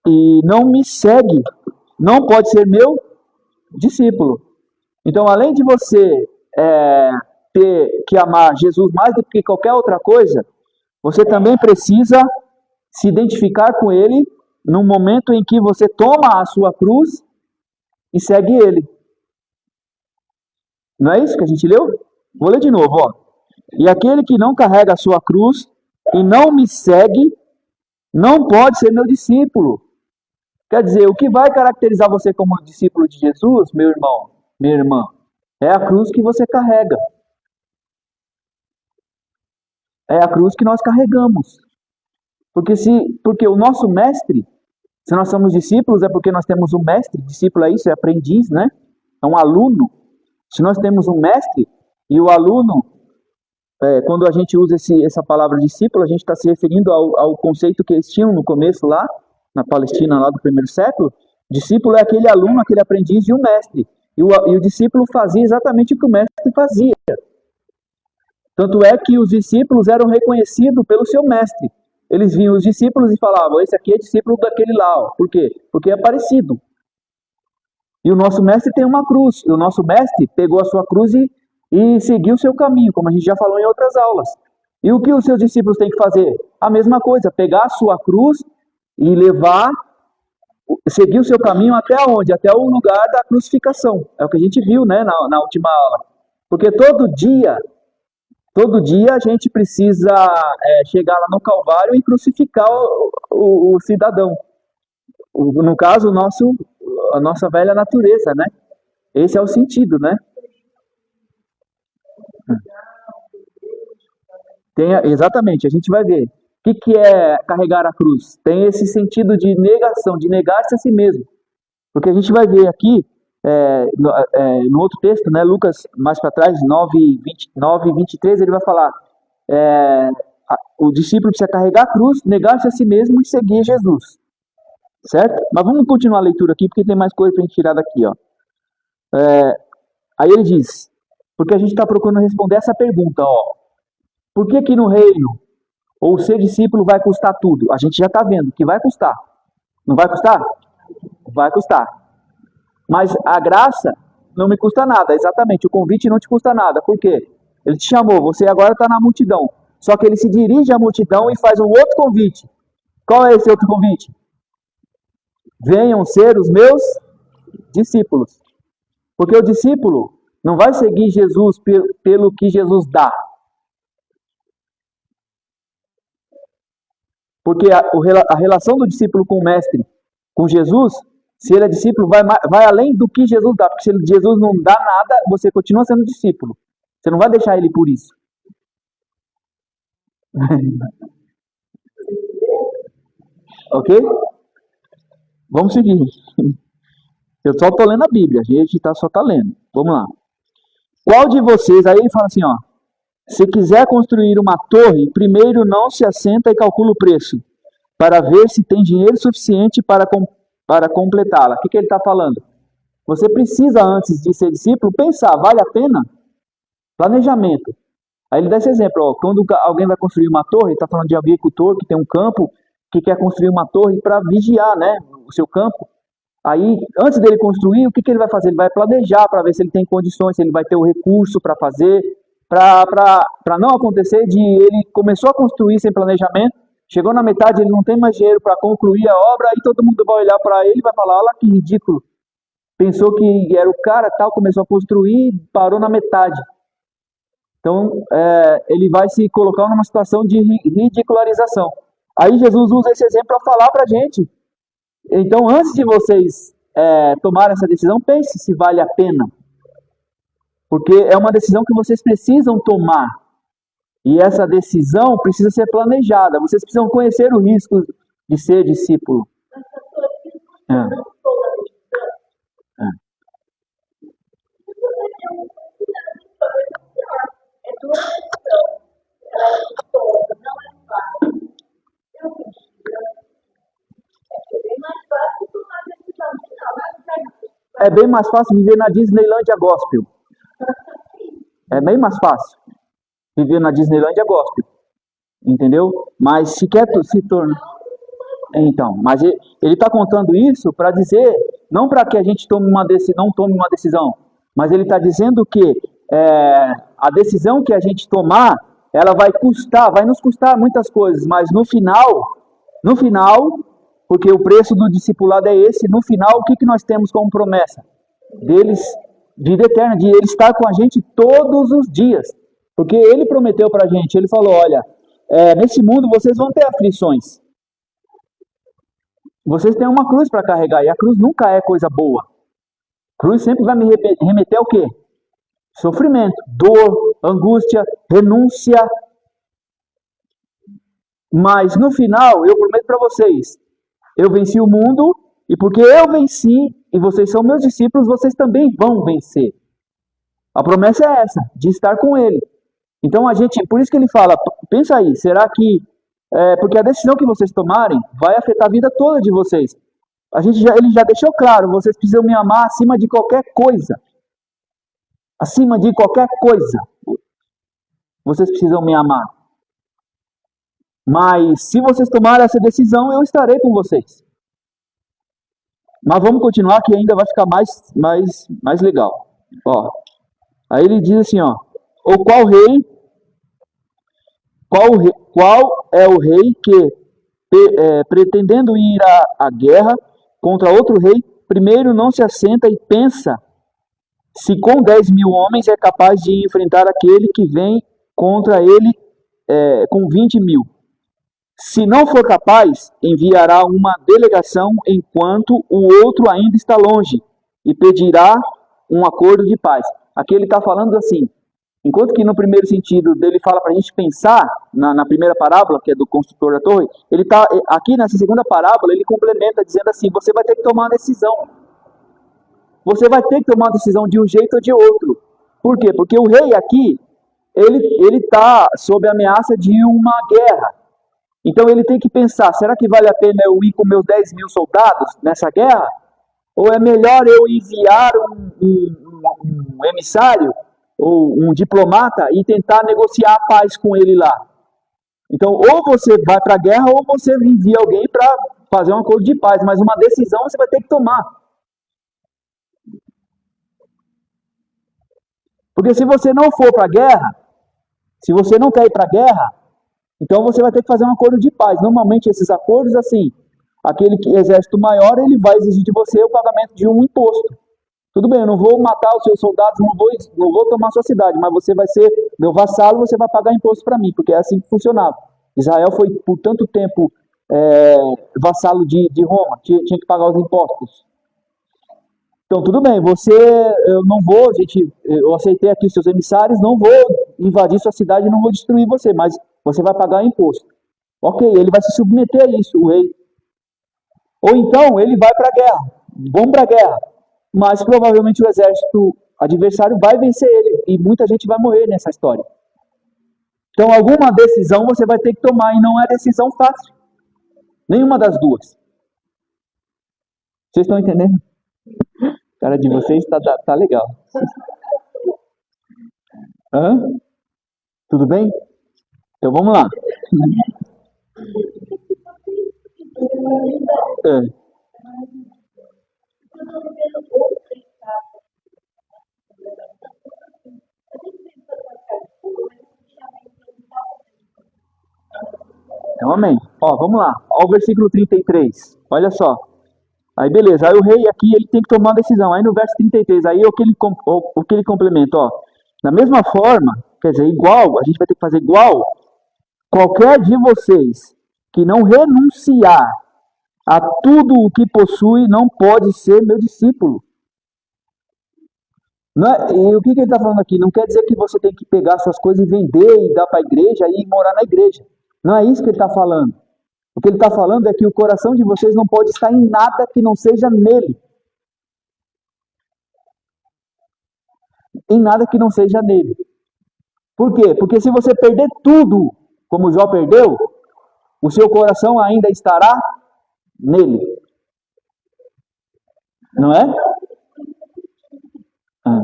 e não me segue, não pode ser meu discípulo. Então, além de você ter que amar Jesus mais do que qualquer outra coisa, você também precisa se identificar com ele no momento em que você toma a sua cruz e segue ele. Não é isso que a gente leu? Vou ler de novo, ó. E aquele que não carrega a sua cruz e não me segue, não pode ser meu discípulo. Quer dizer, o que vai caracterizar você como discípulo de Jesus, meu irmão, minha irmã, é a cruz que você carrega. É a cruz que nós carregamos. Porque o nosso mestre, se nós somos discípulos, é porque nós temos um mestre. Discípulo é isso, é aprendiz, né? É um aluno. Se nós temos um mestre e o aluno, quando a gente usa essa palavra discípulo, a gente está se referindo ao conceito que eles tinham no começo lá, na Palestina, lá do primeiro século. Discípulo é aquele aluno, aquele aprendiz de um mestre. E o discípulo fazia exatamente o que o mestre fazia. Tanto é que os discípulos eram reconhecidos pelo seu mestre. Eles vinham os discípulos e falavam, esse aqui é discípulo daquele lá. Ó. Por quê? Porque é parecido. E o nosso mestre tem uma cruz. E o nosso mestre pegou a sua cruz e seguiu o seu caminho, como a gente já falou em outras aulas. E o que os seus discípulos têm que fazer? A mesma coisa, pegar a sua cruz e seguir o seu caminho até onde? Até o lugar da crucificação. É o que a gente viu, né, na última aula. Porque todo dia a gente precisa chegar lá no Calvário e crucificar o cidadão. No caso, a nossa velha natureza, né? Esse é o sentido, né? Exatamente, a gente vai ver. O que é carregar a cruz? Tem esse sentido de negação, de negar-se a si mesmo. Porque a gente vai ver aqui, no outro texto, né, Lucas, mais para trás, 9 e 23, ele vai falar, o discípulo precisa carregar a cruz, negar-se a si mesmo e seguir Jesus. Certo? Mas vamos continuar a leitura aqui, porque tem mais coisa para a gente tirar daqui. Ó. Aí ele diz, porque a gente está procurando responder essa pergunta, ó. Por que no reino, ou ser discípulo vai custar tudo? A gente já está vendo que vai custar. Não vai custar? Vai custar. Mas a graça não me custa nada, exatamente. O convite não te custa nada. Por quê? Ele te chamou, você agora está na multidão. Só que ele se dirige à multidão e faz um outro convite. Qual é esse outro convite? Venham ser os meus discípulos. Porque o discípulo não vai seguir Jesus pelo que Jesus dá. Porque a relação do discípulo com o mestre, com Jesus, Se ele é discípulo, vai além do que Jesus dá. Porque se Jesus não dá nada, você continua sendo discípulo. Você não vai deixar ele por isso. Ok? Vamos seguir. Eu só estou lendo a Bíblia. A gente só está lendo. Vamos lá. Qual de vocês... Aí ele fala assim, ó. Se quiser construir uma torre, primeiro não se assenta e calcula o preço, para ver se tem dinheiro suficiente para completá-la. O que ele está falando? Você precisa, antes de ser discípulo, pensar, vale a pena? Planejamento. Aí ele dá esse exemplo, ó, quando alguém vai construir uma torre, está falando de agricultor que tem um campo, que quer construir uma torre para vigiar, né, o seu campo. Aí, antes dele construir, o que ele vai fazer? Ele vai planejar para ver se ele tem condições, se ele vai ter o recurso para fazer, para não acontecer de ele começou a construir sem planejamento, chegou na metade, ele não tem mais dinheiro para concluir a obra, aí todo mundo vai olhar para ele e vai falar, olha que ridículo. Pensou que era o cara, tal, começou a construir e parou na metade. Então, ele vai se colocar numa situação de ridicularização. Aí Jesus usa esse exemplo para falar para a gente. Então, antes de vocês tomarem essa decisão, pense se vale a pena. Porque é uma decisão que vocês precisam tomar. E essa decisão precisa ser planejada. Vocês precisam conhecer o risco de ser discípulo. É bem mais fácil viver na Disneylândia Gospel. É bem mais fácil viver na Disneylândia Gospel. Entendeu? Mas se quer se tornar... Então, mas ele está contando isso para dizer, não para que a gente não tome uma decisão, mas ele está dizendo que a decisão que a gente tomar, ela vai nos custar muitas coisas, mas no final, porque o preço do discipulado é esse, no final, o que nós temos como promessa? Deles, vida eterna, de ele estar com a gente todos os dias. Porque ele prometeu para a gente, ele falou, olha, nesse mundo vocês vão ter aflições. Vocês têm uma cruz para carregar, e a cruz nunca é coisa boa. Cruz sempre vai me remeter ao quê? Sofrimento, dor, angústia, renúncia. Mas no final, eu prometo para vocês, eu venci o mundo, e porque eu venci, e vocês são meus discípulos, vocês também vão vencer. A promessa é essa, de estar com ele. Então por isso que ele fala, pensa aí, será que, porque a decisão que vocês tomarem vai afetar a vida toda de vocês. Ele já deixou claro, vocês precisam me amar acima de qualquer coisa. Acima de qualquer coisa. Vocês precisam me amar. Mas se vocês tomarem essa decisão, eu estarei com vocês. Mas vamos continuar que ainda vai ficar mais legal. Ó, aí ele diz assim, ó, ou qual é o rei que, pretendendo ir à guerra contra outro rei, primeiro não se assenta e pensa se com 10.000 homens é capaz de enfrentar aquele que vem contra ele com 20.000. Se não for capaz, enviará uma delegação enquanto o outro ainda está longe e pedirá um acordo de paz. Aqui ele está falando assim, enquanto que no primeiro sentido dele fala para a gente pensar, na primeira parábola, que é do construtor da torre, ele tá, aqui nessa segunda parábola, ele complementa dizendo assim, você vai ter que tomar uma decisão. Você vai ter que tomar uma decisão de um jeito ou de outro. Por quê? Porque o rei aqui, ele está sob a ameaça de uma guerra. Então ele tem que pensar, será que vale a pena eu ir com meus 10.000 soldados nessa guerra? Ou é melhor eu enviar um emissário ou um diplomata e tentar negociar a paz com ele lá? Então ou você vai para a guerra ou você envia alguém para fazer um acordo de paz, mas uma decisão você vai ter que tomar. Porque se você não for para a guerra, se você não quer ir para a guerra, então você vai ter que fazer um acordo de paz. Normalmente esses acordos, assim, aquele exército maior, ele vai exigir de você o pagamento de um imposto. Tudo bem, eu não vou matar os seus soldados, não vou tomar sua cidade, mas você vai ser meu vassalo, você vai pagar imposto para mim, porque é assim que funcionava. Israel foi por tanto tempo vassalo de Roma, tinha que pagar os impostos. Então, tudo bem, eu não vou, eu aceitei aqui os seus emissários, não vou invadir sua cidade, não vou destruir você, mas você vai pagar imposto. Ok, ele vai se submeter a isso, o rei. Ou então, ele vai para a guerra, vamos para a guerra, mas provavelmente o exército adversário vai vencer ele, e muita gente vai morrer nessa história. Então, alguma decisão você vai ter que tomar, e não é decisão fácil. Nenhuma das duas. Vocês estão entendendo? A cara de vocês tá legal. Hã? Tudo bem? Então vamos lá. É. Então, amém. Ó, vamos lá. Ó o versículo 33. Olha só. Aí beleza, aí o rei aqui ele tem que tomar uma decisão. Aí no verso 33, aí é o que ele complementa, ó. Da mesma forma, quer dizer, igual, a gente vai ter que fazer igual. Qualquer de vocês que não renunciar a tudo o que possui não pode ser meu discípulo. E o que ele está falando aqui? Não quer dizer que você tem que pegar suas coisas e vender e dar para a igreja e morar na igreja. Não é isso que ele está falando. O que ele está falando é que o coração de vocês não pode estar em nada que não seja nele. Em nada que não seja nele. Por quê? Porque se você perder tudo, como Jó perdeu, o seu coração ainda estará nele. Não é? Ah.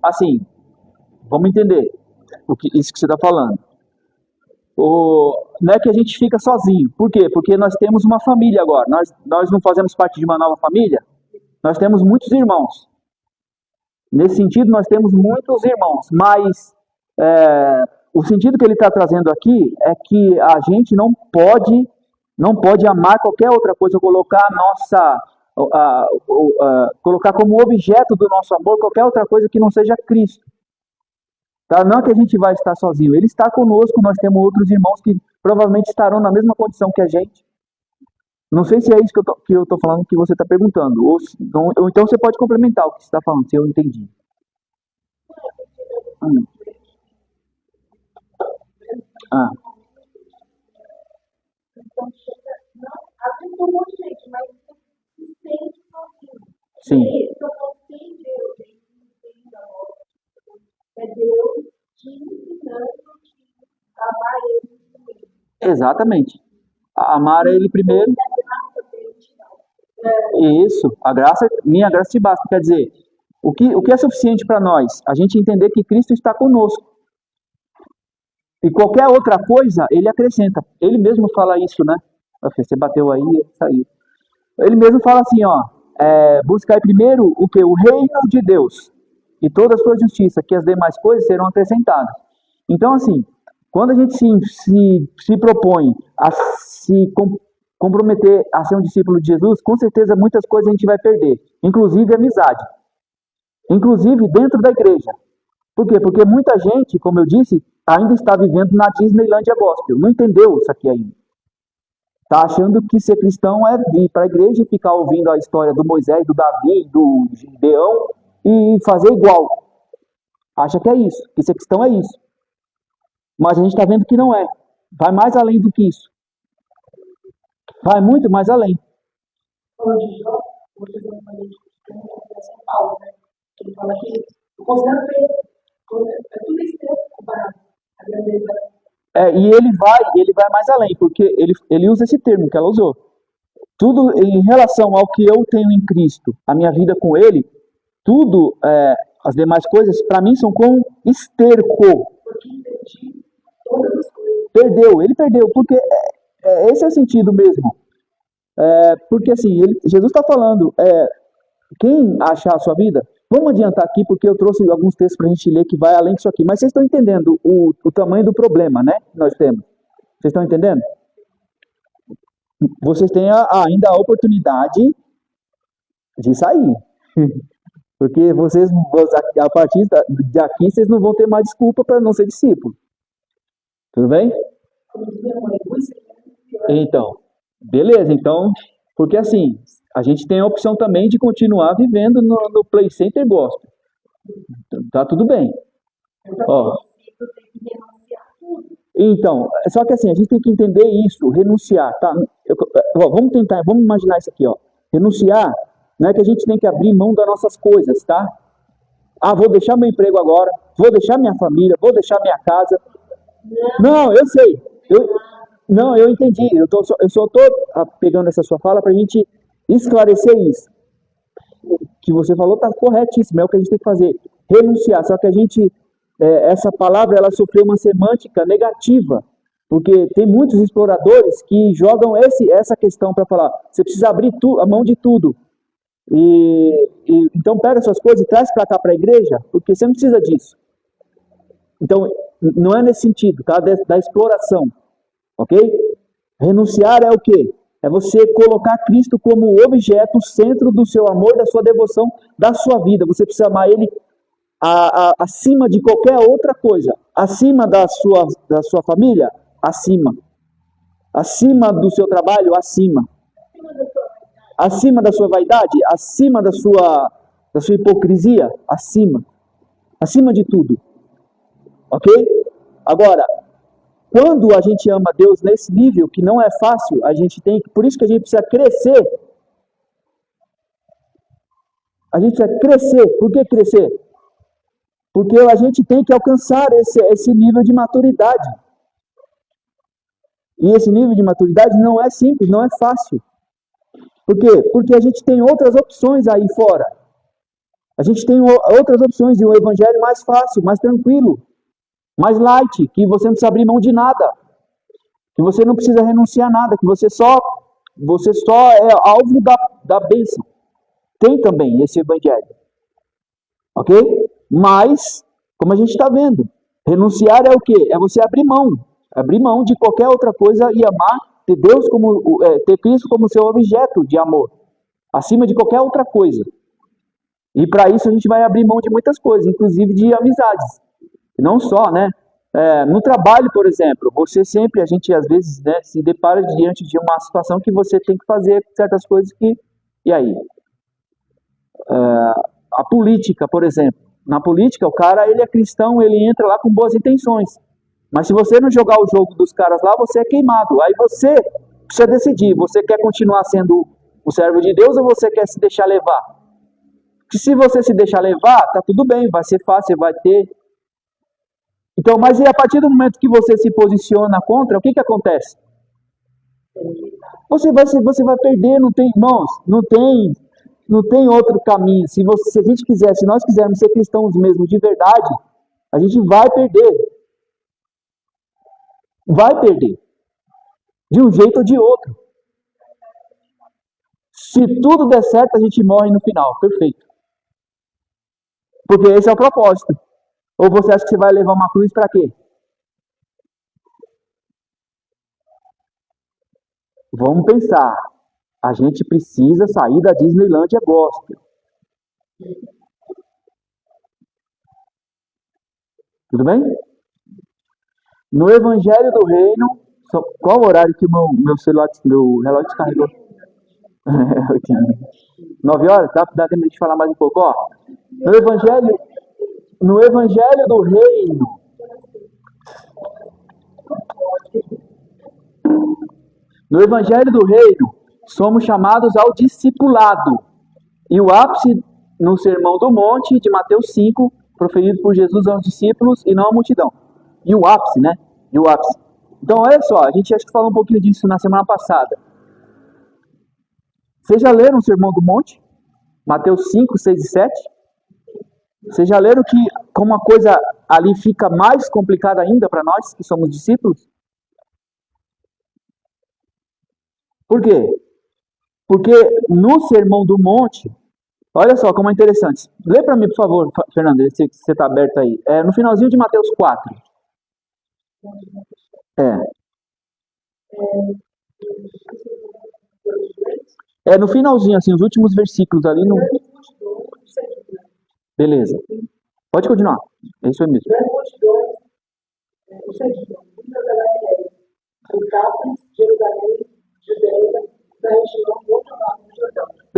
Assim, vamos entender isso que você está falando. Não é que a gente fica sozinho. Por quê? Porque nós temos uma família agora. Nós não fazemos parte de uma nova família. Nós temos muitos irmãos. Nesse sentido, nós temos muitos irmãos. Mas o sentido que ele está trazendo aqui é que a gente não pode amar qualquer outra coisa, colocar colocar como objeto do nosso amor qualquer outra coisa que não seja Cristo. Tá? Não é que a gente vai estar sozinho, ele está conosco, nós temos outros irmãos que provavelmente estarão na mesma condição que a gente. Não sei se é isso que eu estou falando, que você está perguntando, ou então você pode complementar o que você está falando, se eu entendi. Ah. Às vezes tem um monte de gente, mas se sente sozinho. Sim. Então, você em Deus, é Deus te ensinando a amar Ele. Exatamente. Amar Ele primeiro. Isso. Minha graça te basta. Quer dizer, o que é suficiente para nós? A gente entender que Cristo está conosco. E qualquer outra coisa, Ele acrescenta. Ele mesmo fala isso, né? Você bateu aí e saiu. Ele mesmo fala assim, ó. Buscai primeiro o que? O reino de Deus e toda a sua justiça, que as demais coisas serão acrescentadas. Então, assim, quando a gente se propõe a se comprometer a ser um discípulo de Jesus, com certeza muitas coisas a gente vai perder, inclusive amizade, inclusive dentro da igreja. Por quê? Porque muita gente, como eu disse, ainda está vivendo na Disneylândia Gospel, não entendeu isso aqui ainda. Está achando que ser cristão é vir para a igreja e ficar ouvindo a história do Moisés, do Davi, do Gideão e fazer igual. Acha que é isso, que ser cristão é isso. Mas a gente está vendo que não é. Vai mais além do que isso. Vai muito mais além. Falando de Jó, vou fazer uma de São Paulo, né? Ele fala que eu considero tudo extremo comparado à grandeza. E ele vai mais além, porque ele usa esse termo que ela usou. Tudo em relação ao que eu tenho em Cristo, a minha vida com Ele, tudo, as demais coisas, para mim, são com esterco. Perdeu, ele perdeu, porque esse é o sentido mesmo. Porque assim, Jesus está falando, quem achar a sua vida, vamos adiantar aqui, porque eu trouxe alguns textos para a gente ler que vai além disso aqui, mas vocês estão entendendo o tamanho do problema, né, que nós temos. Vocês estão entendendo? Vocês têm ainda a oportunidade de sair. Porque vocês, a partir daqui, vocês não vão ter mais desculpa para não ser discípulo. Tudo bem? Como diz minha mãe, o pior. Então, beleza, então, porque assim, a gente tem a opção também de continuar vivendo no Play Center Gospel. Tá tudo bem. Ó, Princípio tem que renunciar tudo. então, só que assim, a gente tem que entender isso, renunciar, tá? Vamos tentar, vamos imaginar isso aqui, ó. Renunciar não é que a gente tem que abrir mão das nossas coisas, tá? Ah, vou deixar meu emprego agora, vou deixar minha família, vou deixar minha casa. Não, eu sei. Não, eu entendi. Eu só tô pegando essa sua fala para a gente esclarecer isso. O que você falou tá corretíssimo, é o que a gente tem que fazer. Renunciar. Só que a gente, essa palavra, ela sofreu uma semântica negativa. Porque tem muitos exploradores que jogam essa questão para falar, você precisa abrir a mão de tudo. Então pega suas coisas e traz para cá para a igreja, porque você não precisa disso. Então, não é nesse sentido, tá? Da exploração, ok? Renunciar é o quê? É você colocar Cristo como o objeto, o centro do seu amor, da sua devoção, da sua vida. Você precisa amar Ele acima de qualquer outra coisa. Acima da sua família? Acima. Acima do seu trabalho? Acima. Acima da sua vaidade? Acima da sua hipocrisia? Acima. Acima de tudo. Ok? Agora, quando a gente ama Deus nesse nível, que não é fácil, a gente tem, por isso que a gente precisa crescer. A gente precisa crescer. Por que crescer? Porque a gente tem que alcançar esse nível de maturidade. E esse nível de maturidade não é simples, não é fácil. Por quê? Porque a gente tem outras opções aí fora. A gente tem outras opções de um evangelho mais fácil, mais tranquilo, mais light, que você não precisa abrir mão de nada, que você não precisa renunciar a nada, que você só é alvo da bênção. Tem também esse evangelho. Ok? Mas, como a gente está vendo, renunciar é o quê? É você abrir mão. Abrir mão de qualquer outra coisa e amar, ter Deus ter Cristo como seu objeto de amor, acima de qualquer outra coisa. E para isso a gente vai abrir mão de muitas coisas, inclusive de amizades. Não só, né? No trabalho, por exemplo, a gente às vezes, né, se depara diante de uma situação que você tem que fazer certas coisas e aí? A política, por exemplo. Na política, o cara, ele é cristão, ele entra lá com boas intenções. Mas se você não jogar o jogo dos caras lá, você é queimado. Aí você precisa decidir, você quer continuar sendo o servo de Deus ou você quer se deixar levar? Porque se você se deixar levar, tá tudo bem, vai ser fácil, você vai ter. Então, mas e a partir do momento que você se posiciona contra, o que acontece? Você vai perder, não tem, irmãos, não tem outro caminho. Se nós quisermos ser cristãos mesmo de verdade, a gente vai perder. Vai perder. De um jeito ou de outro. Se tudo der certo, a gente morre no final. Perfeito. Porque esse é o propósito. Ou você acha que você vai levar uma cruz para quê? Vamos pensar. A gente precisa sair da Disneylandia Gospel. Tudo bem? No Evangelho do Reino, qual o horário que meu celular, meu relógio descarregou? 9 horas? Dá tempo de falar mais um pouco, ó. No Evangelho do Reino, somos chamados ao discipulado. E o ápice no Sermão do Monte de Mateus 5, proferido por Jesus aos discípulos e não à multidão. E o ápice, né? E o ápice. Então, olha só, a gente acho que falou um pouquinho disso na semana passada. Vocês já leram o Sermão do Monte? Mateus 5, 6 e 7? Vocês já leram que como a coisa ali fica mais complicada ainda para nós, que somos discípulos? Por quê? Porque no Sermão do Monte, olha só como é interessante. Lê para mim, por favor, Fernando, se você está aberto aí. No finalzinho de Mateus 4. No finalzinho, assim, os últimos versículos ali. No... Beleza. Pode continuar. É isso aí mesmo.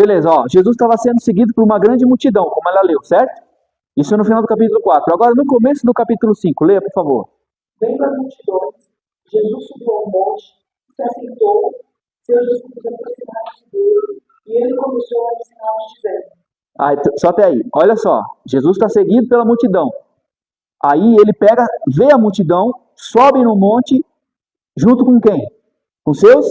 beleza, ó, Jesus estava sendo seguido por uma grande multidão, como ela leu, certo? Isso é no final do capítulo 4. Agora, no começo do capítulo 5, leia, por favor. Vendo as multidões, Jesus subiu ao monte, se assentou, seus discípulos aproximaram-se dele, e ele começou a ensiná-los, dizendo: Só até aí, olha só, Jesus está seguido pela multidão. Aí ele vê a multidão, sobe no monte, junto com quem? Com seus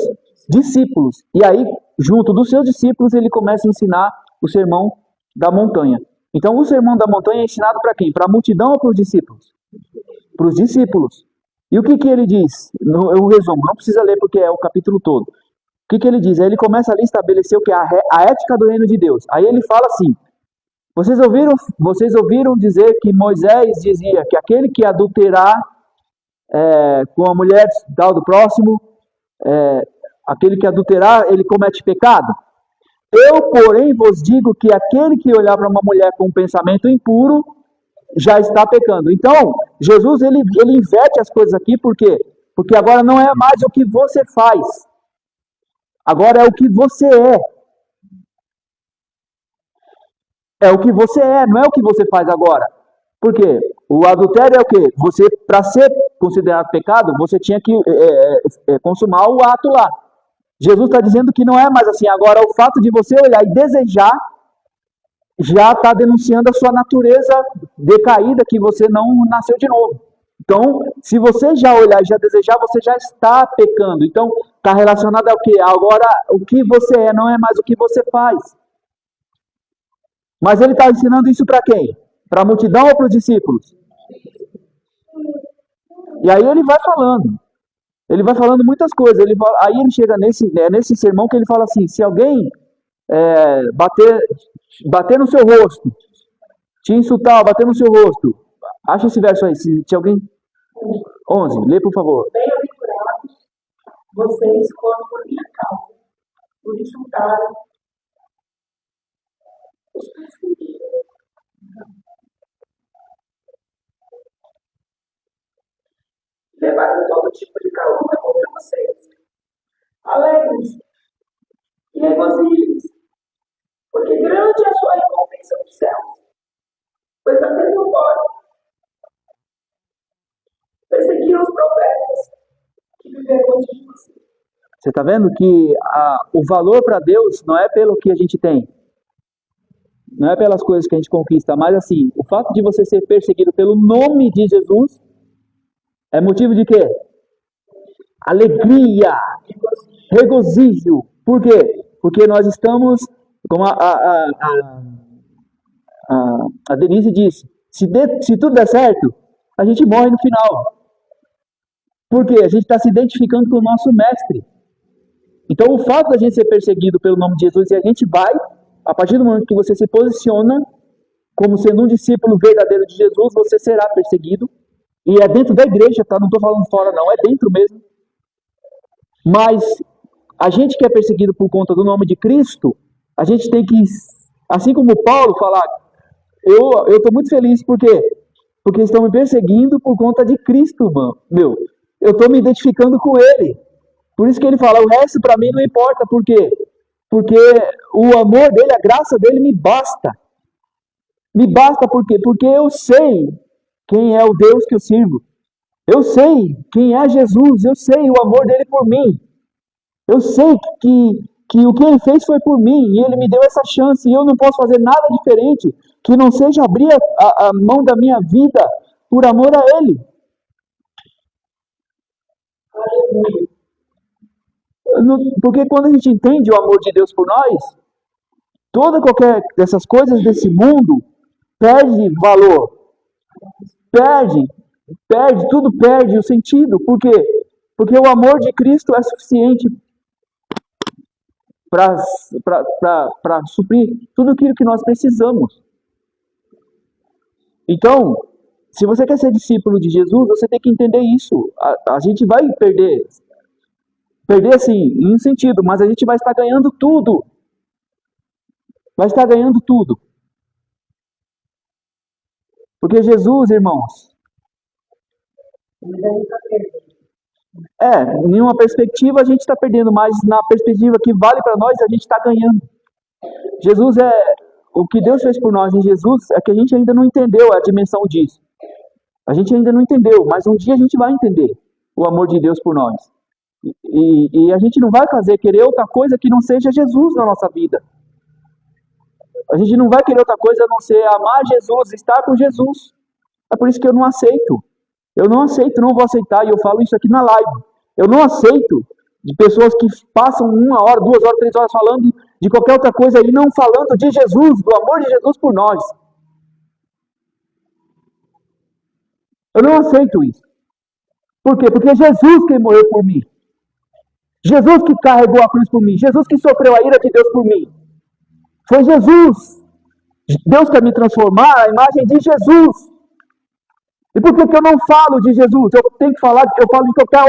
discípulos. E aí, junto dos seus discípulos, ele começa a ensinar o sermão da montanha. Então, o sermão da montanha é ensinado para quem? Para a multidão ou para os discípulos? Para os discípulos. E o que ele diz? Eu resumo, não precisa ler porque é o capítulo todo. O que ele diz? Aí ele começa ali a estabelecer o que é a ética do reino de Deus. Aí ele fala assim: vocês ouviram dizer que Moisés dizia que aquele que adulterar com a mulher do próximo, aquele que adulterar, ele comete pecado? Eu, porém, vos digo que aquele que olhar para uma mulher com um pensamento impuro, já está pecando. Então, Jesus, ele inverte as coisas aqui, por quê? Porque agora não é mais o que você faz. Agora é o que você é. É o que você é, não é o que você faz agora. Por quê? O adultério é o quê? Você, para ser considerado pecado, você tinha que consumar o ato lá. Jesus está dizendo que não é mais assim. Agora, o fato de você olhar e desejar já está denunciando a sua natureza decaída, que você não nasceu de novo. Então, se você já olhar e já desejar, você já está pecando. Então, está relacionado ao quê? Agora, o que você é não é mais o que você faz. Mas ele está ensinando isso para quem? Para a multidão ou para os discípulos? E aí ele vai falando. Ele vai falando muitas coisas. Aí ele chega nesse sermão que ele fala assim: se alguém bater no seu rosto, te insultar, bater no seu rosto. Acha esse verso aí, se alguém... 11, lê por favor. Bem-aventurados vocês quando por minha causa, por insultarem os perseguiram. Levaram todo tipo de calúnia contra vocês. Alegres e regozijem-se, porque grande é a sua recompensa dos céus. Pois da mesma forma perseguiram os profetas que viveram antes de você. Você está vendo que o valor para Deus não é pelo que a gente tem, não é pelas coisas que a gente conquista, mas assim, o fato de você ser perseguido pelo nome de Jesus é motivo de quê? Alegria, regozijo. Por quê? Porque nós estamos, como a Denise disse, se tudo der certo, a gente morre no final. Por quê? A gente está se identificando com o nosso mestre. Então, o fato da gente ser perseguido pelo nome de Jesus, e a gente vai, a partir do momento que você se posiciona como sendo um discípulo verdadeiro de Jesus, você será perseguido. E é dentro da igreja, tá? Não estou falando fora, não. É dentro mesmo. Mas a gente que é perseguido por conta do nome de Cristo, a gente tem que, assim como Paulo, falar: eu estou muito feliz, por quê? Porque estão me perseguindo por conta de Cristo, mano. Eu estou me identificando com Ele. Por isso que ele fala: o resto para mim não importa. Por quê? Porque o amor dele, a graça dele me basta. Me basta por quê? Porque eu sei quem é o Deus que eu sirvo. Eu sei quem é Jesus. Eu sei o amor dele por mim. Eu sei que o que ele fez foi por mim. E ele me deu essa chance. E eu não posso fazer nada diferente que não seja abrir a mão da minha vida por amor a ele. Porque quando a gente entende o amor de Deus por nós, qualquer dessas coisas desse mundo perde valor. Tudo perde o sentido. Por quê? Porque o amor de Cristo é suficiente para suprir tudo aquilo que nós precisamos. Então, se você quer ser discípulo de Jesus, você tem que entender isso. A gente vai perder assim, em um sentido, mas a gente vai estar ganhando tudo. Vai estar ganhando tudo. Porque Jesus, irmãos, em uma perspectiva a gente está perdendo, mas na perspectiva que vale para nós, a gente está ganhando. Jesus o que Deus fez por nós em Jesus é que a gente ainda não entendeu a dimensão disso. A gente ainda não entendeu, mas um dia a gente vai entender o amor de Deus por nós. E a gente não vai querer outra coisa que não seja Jesus na nossa vida. A gente não vai querer outra coisa a não ser amar Jesus, estar com Jesus. É por isso que eu não aceito. Eu não aceito, não vou aceitar, e eu falo isso aqui na live. Eu não aceito de pessoas que passam 1 hora, 2 horas, 3 horas falando de qualquer outra coisa e não falando de Jesus, do amor de Jesus por nós. Eu não aceito isso. Por quê? Porque é Jesus que morreu por mim. Jesus que carregou a cruz por mim. Jesus que sofreu a ira de Deus por mim. Foi Jesus. Deus quer me transformar a imagem de Jesus. E por que eu não falo de Jesus? Eu tenho que falar, eu falo de qualquer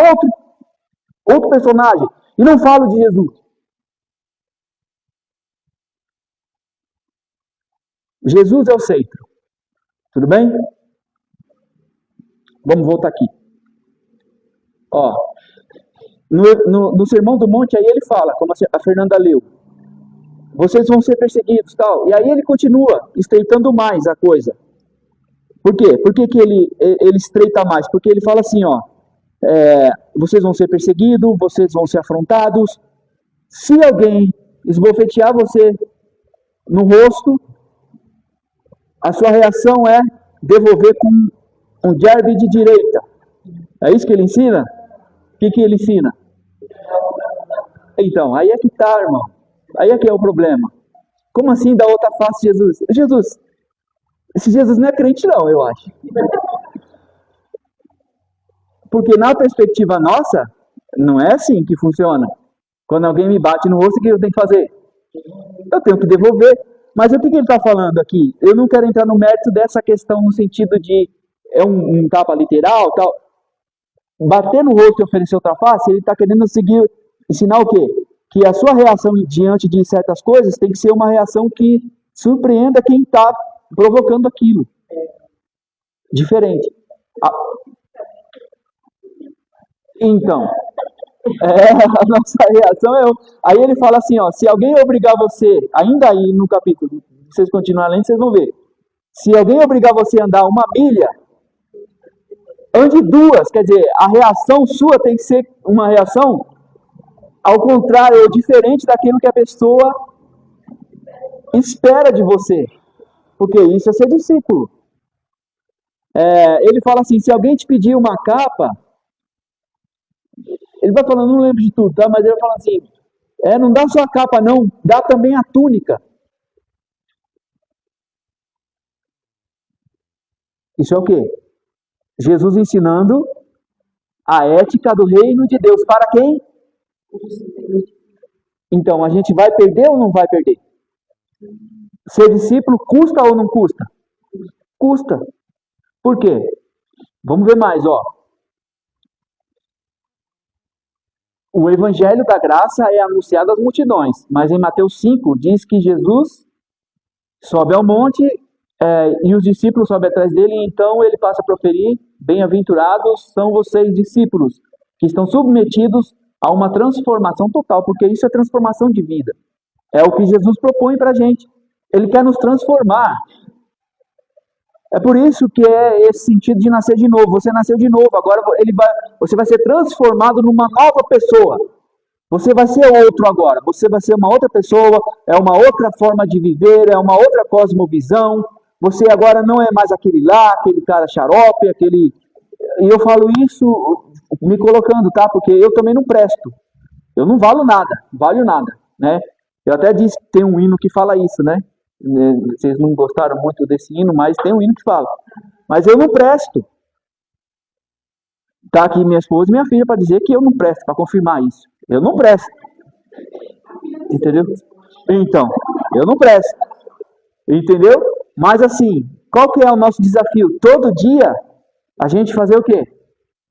outro personagem. E não falo de Jesus. Jesus é o centro. Tudo bem? Vamos voltar aqui. Ó, no Sermão do Monte, aí ele fala, como a Fernanda leu, vocês vão ser perseguidos, tal. E aí ele continua estreitando mais a coisa. Por quê? Por que ele estreita mais? Porque ele fala assim, ó, vocês vão ser perseguidos, vocês vão ser afrontados. Se alguém esbofetear você no rosto, a sua reação é devolver com um jab de direita. É isso que ele ensina? O que ele ensina? Então, aí é que tá, irmão. Aí é que é o problema. Como assim dar outra face de Jesus? Esse Jesus não é crente não, eu acho. Porque na perspectiva nossa, não é assim que funciona. Quando alguém me bate no rosto, o que eu tenho que fazer? Eu tenho que devolver. Mas o que ele está falando aqui? Eu não quero entrar no mérito dessa questão no sentido de um tapa literal, tal. Bater no rosto e oferecer outra face, ele está querendo ensinar o quê? Que a sua reação diante de certas coisas tem que ser uma reação que surpreenda quem está provocando aquilo. Diferente. Então, a nossa reação Aí ele fala assim, ó, se alguém obrigar você, ainda aí no capítulo, vocês continuarem lendo, vocês vão ver. Se alguém obrigar você a andar 1 milha, ande 2, quer dizer, a reação sua tem que ser uma reação ao contrário, ou diferente daquilo que a pessoa espera de você. Porque isso é ser discípulo. Ele fala assim, se alguém te pedir uma capa, ele vai falando, não lembro de tudo, tá? Mas ele vai falando assim, não dá só a capa não, dá também a túnica. Isso é o quê? Jesus ensinando a ética do reino de Deus. Para quem? Então, a gente vai perder ou não vai perder? Ser discípulo custa ou não custa? Custa. Por quê? Vamos ver mais, ó. O evangelho da graça é anunciado às multidões, mas em Mateus 5 diz que Jesus sobe ao monte e os discípulos sobem atrás dele, e então ele passa a proferir, bem-aventurados são vocês discípulos, que estão submetidos a uma transformação total, porque isso é transformação de vida. É o que Jesus propõe para a gente. Ele quer nos transformar. É por isso que é esse sentido de nascer de novo. Você nasceu de novo, agora você vai ser transformado numa nova pessoa. Você vai ser outro agora. Você vai ser uma outra pessoa, é uma outra forma de viver, é uma outra cosmovisão. Você agora não é mais aquele lá, aquele cara xarope, aquele... E eu falo isso me colocando, tá? Porque eu também não presto. Eu não valho nada, né? Eu até disse que tem um hino que fala isso, né? Vocês não gostaram muito desse hino, mas tem um hino que fala. Mas eu não presto. Tá aqui minha esposa e minha filha para dizer que eu não presto, para confirmar isso. Eu não presto. Entendeu? Então, eu não presto. Entendeu? Mas assim, qual que é o nosso desafio? Todo dia, a gente fazer o quê?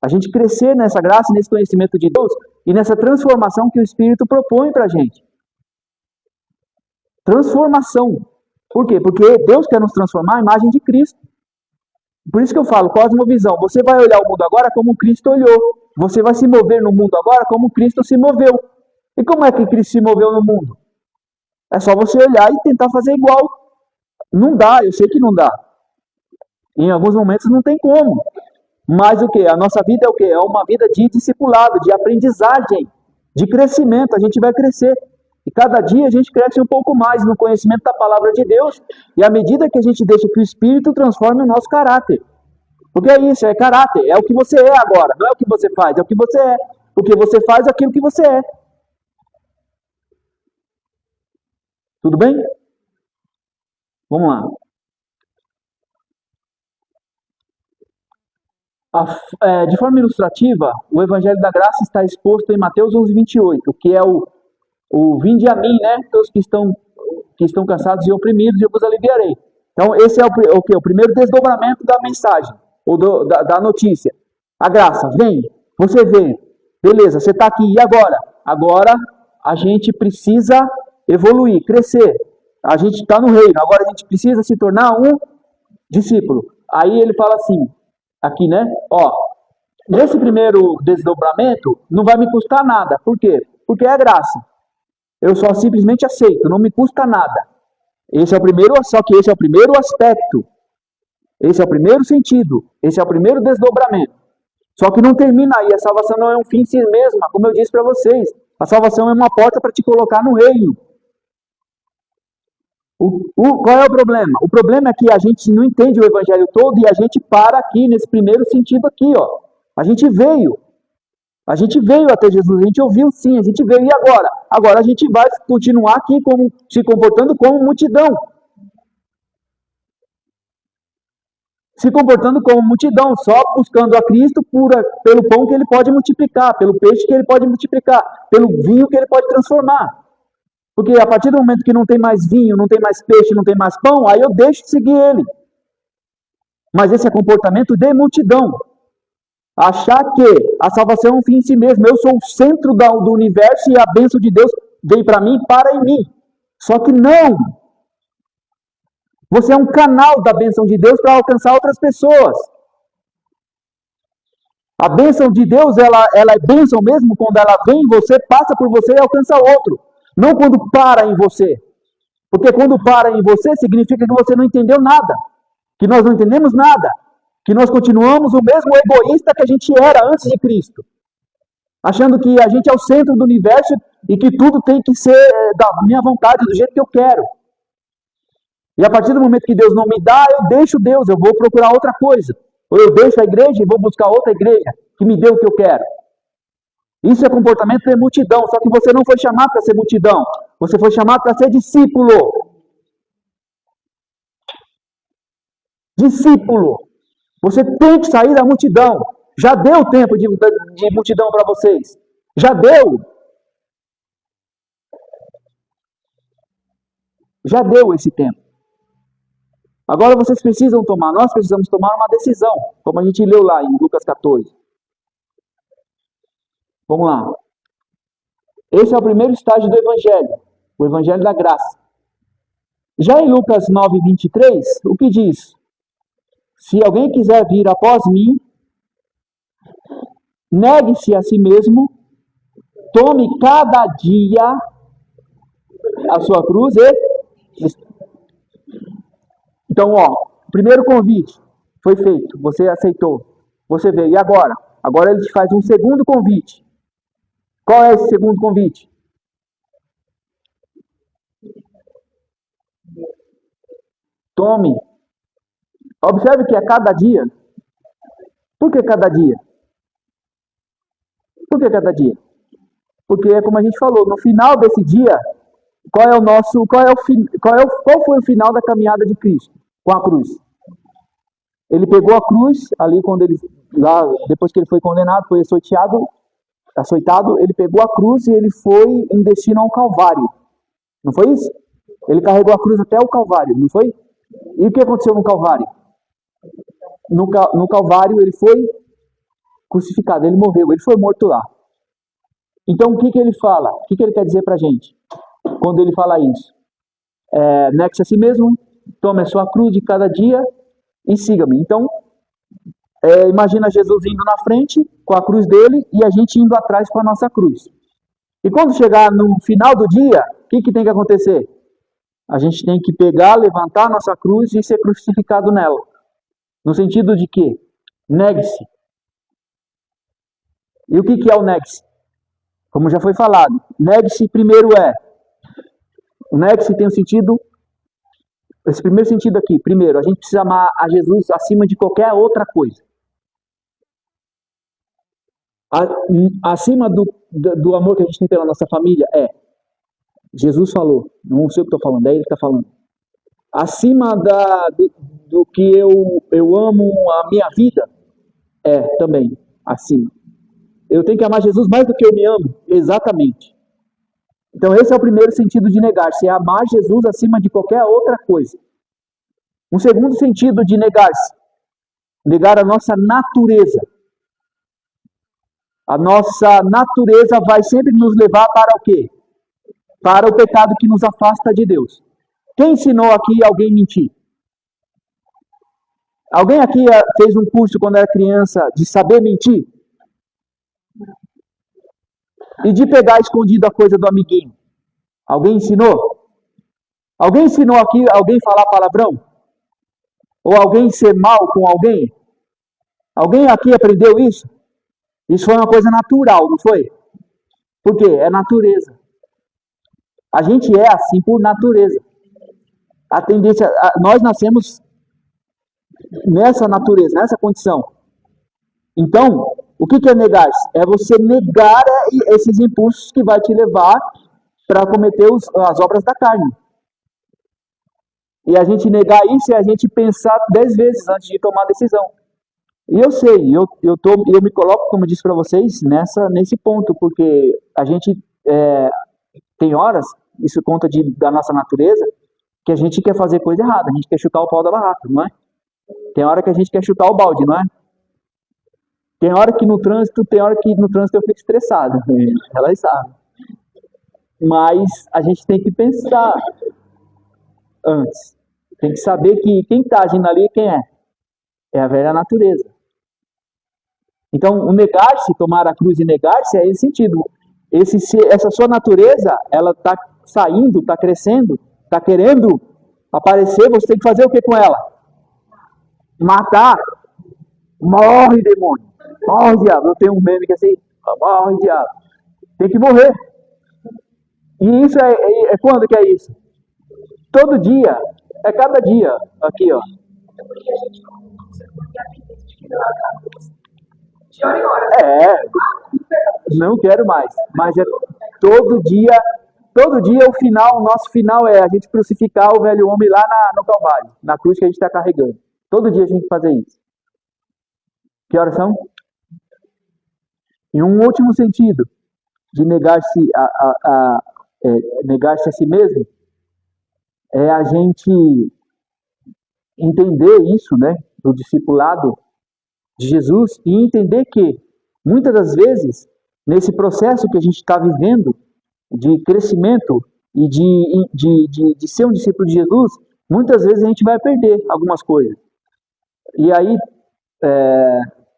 A gente crescer nessa graça, nesse conhecimento de Deus e nessa transformação que o Espírito propõe para a gente. Transformação. Por quê? Porque Deus quer nos transformar à imagem de Cristo. Por isso que eu falo, cosmovisão. Você vai olhar o mundo agora como Cristo olhou. Você vai se mover no mundo agora como Cristo se moveu. E como é que Cristo se moveu no mundo? É só você olhar e tentar fazer igual. Não dá, eu sei que não dá. Em alguns momentos não tem como. Mas o que? A nossa vida é o quê? É uma vida de discipulado, de aprendizagem, de crescimento. A gente vai crescer. E cada dia a gente cresce um pouco mais no conhecimento da palavra de Deus. E à medida que a gente deixa que o Espírito transforme o nosso caráter. Porque é isso, é caráter. É o que você é agora. Não é o que você faz, é o que você é. O que você faz é aquilo que você é. Tudo bem? Vamos lá. De forma ilustrativa, o Evangelho da Graça está exposto em Mateus 11:28, que é o vinde a mim, né? Todos que estão cansados e oprimidos, eu vos aliviarei. Então, esse é o que? O primeiro desdobramento da mensagem, ou da notícia. A graça, vem, você vem. Beleza, você está aqui, e agora? Agora a gente precisa evoluir, crescer. A gente está no reino, agora a gente precisa se tornar um discípulo. Aí ele fala assim, aqui, né? Ó, nesse primeiro desdobramento, não vai me custar nada. Por quê? Porque é graça. Eu só simplesmente aceito, não me custa nada. Só que esse é o primeiro aspecto. Esse é o primeiro sentido. Esse é o primeiro desdobramento. Só que não termina aí. A salvação não é um fim em si mesma, como eu disse para vocês. A salvação é uma porta para te colocar no reino. Qual é o problema? O problema é que a gente não entende o evangelho todo e a gente para aqui, nesse primeiro sentido aqui, ó. A gente veio até Jesus, a gente ouviu sim, a gente veio, e agora? Agora a gente vai continuar aqui se comportando como multidão. Se comportando como multidão, só buscando a Cristo pelo pão que ele pode multiplicar, pelo peixe que ele pode multiplicar, pelo vinho que ele pode transformar. Porque a partir do momento que não tem mais vinho, não tem mais peixe, não tem mais pão, aí eu deixo de seguir ele. Mas esse é comportamento de multidão. Achar que a salvação é um fim em si mesmo. Eu sou o centro do universo e a bênção de Deus veio para mim, para em mim. Só que não. Você é um canal da bênção de Deus para alcançar outras pessoas. A bênção de Deus, ela é bênção mesmo quando ela vem em você, passa por você e alcança outro. Não quando para em você. Porque quando para em você, significa que você não entendeu nada. Que nós não entendemos nada. Que nós continuamos o mesmo egoísta que a gente era antes de Cristo. Achando que a gente é o centro do universo e que tudo tem que ser da minha vontade, do jeito que eu quero. E a partir do momento que Deus não me dá, eu deixo Deus, eu vou procurar outra coisa. Ou eu deixo a igreja e vou buscar outra igreja que me dê o que eu quero. Isso é comportamento de multidão, só que você não foi chamado para ser multidão. Você foi chamado para ser discípulo. Discípulo. Você tem que sair da multidão. Já deu tempo de multidão para vocês. Já deu. Já deu esse tempo. Agora vocês precisam tomar, nós precisamos tomar uma decisão, como a gente leu lá em Lucas 14. Vamos lá. Esse é o primeiro estágio do Evangelho, o Evangelho da Graça. Já em Lucas 9:23, o que diz? Se alguém quiser vir após mim, negue-se a si mesmo, tome cada dia a sua cruz e... Então, o primeiro convite foi feito, você aceitou, você veio. E agora? Agora ele te faz um segundo convite. Qual é esse segundo convite? Tome. Observe que a cada dia. Por que cada dia? Por que cada dia? Porque é como a gente falou, no final desse dia, qual foi o final da caminhada de Cristo com a cruz? Ele pegou a cruz ali depois que ele foi condenado, foi açoitado, ele pegou a cruz e ele foi em destino ao Calvário. Não foi isso? Ele carregou a cruz até o Calvário, não foi? E o que aconteceu no Calvário? No Calvário ele foi crucificado, ele morreu, ele foi morto lá. Então o que ele fala? O que ele quer dizer pra gente? Quando ele fala isso? Negue-se a si mesmo, tome a sua cruz de cada dia e siga-me. Então, imagina Jesus indo na frente com a cruz dele e a gente indo atrás com a nossa cruz. E quando chegar no final do dia, o que tem que acontecer? A gente tem que pegar, levantar a nossa cruz e ser crucificado nela. No sentido de que? Negue-se. E o que é o negue-se? Como já foi falado, negue-se primeiro o negue-se tem um sentido, esse primeiro sentido aqui, primeiro, a gente precisa amar a Jesus acima de qualquer outra coisa. Acima do amor que a gente tem pela nossa família, Jesus falou, não sei o que estou falando, é ele que está falando. Acima do que eu amo a minha vida, também, acima. Eu tenho que amar Jesus mais do que eu me amo, exatamente. Então esse é o primeiro sentido de negar-se, é amar Jesus acima de qualquer outra coisa. Um segundo sentido de negar-se, negar a nossa natureza. A nossa natureza vai sempre nos levar para o quê? Para o pecado que nos afasta de Deus. Quem ensinou aqui alguém mentir? Alguém aqui fez um curso quando era criança de saber mentir? E de pegar escondido a coisa do amiguinho? Alguém ensinou? Alguém ensinou aqui alguém falar palavrão? Ou alguém ser mal com alguém? Alguém aqui aprendeu isso? Isso foi uma coisa natural, não foi? Por quê? É natureza. A gente é assim por natureza. A tendência, nós nascemos nessa natureza, nessa condição. Então, o que é negar-se? É você negar esses impulsos que vai te levar para cometer as obras da carne. E a gente negar isso é a gente pensar 10 vezes antes de tomar a decisão. E eu sei, eu me coloco, como eu disse para vocês, nesse ponto, porque a gente tem horas, isso conta da nossa natureza, que a gente quer fazer coisa errada, a gente quer chutar o pau da barraca, não é? Tem hora que a gente quer chutar o balde, não é? Tem hora que no trânsito eu fico estressado, elas sabem. Mas a gente tem que pensar antes. Tem que saber que quem está agindo ali, quem é? É a velha natureza. Então, o negar-se, tomar a cruz e negar-se é esse sentido. Essa sua natureza, ela está saindo, está crescendo, está querendo aparecer, você tem que fazer o que com ela? Matar. Morre, demônio. Morre, diabo. Eu tenho um meme que é assim, morre, diabo. Tem que morrer. E isso é quando que é isso? Todo dia. É cada dia. Aqui, ó. É porque a gente de hora em hora. Não quero mais. Mas é todo dia. Todo dia o nosso final é a gente crucificar o velho homem lá no Calvário, na cruz que a gente está carregando. Todo dia a gente tem que fazer isso. Que horas são? E um último sentido de negar-se negar-se a si mesmo é a gente entender isso, né, do discipulado de Jesus e entender que muitas das vezes nesse processo que a gente está vivendo de crescimento e de ser um discípulo de Jesus, muitas vezes a gente vai perder algumas coisas. E aí,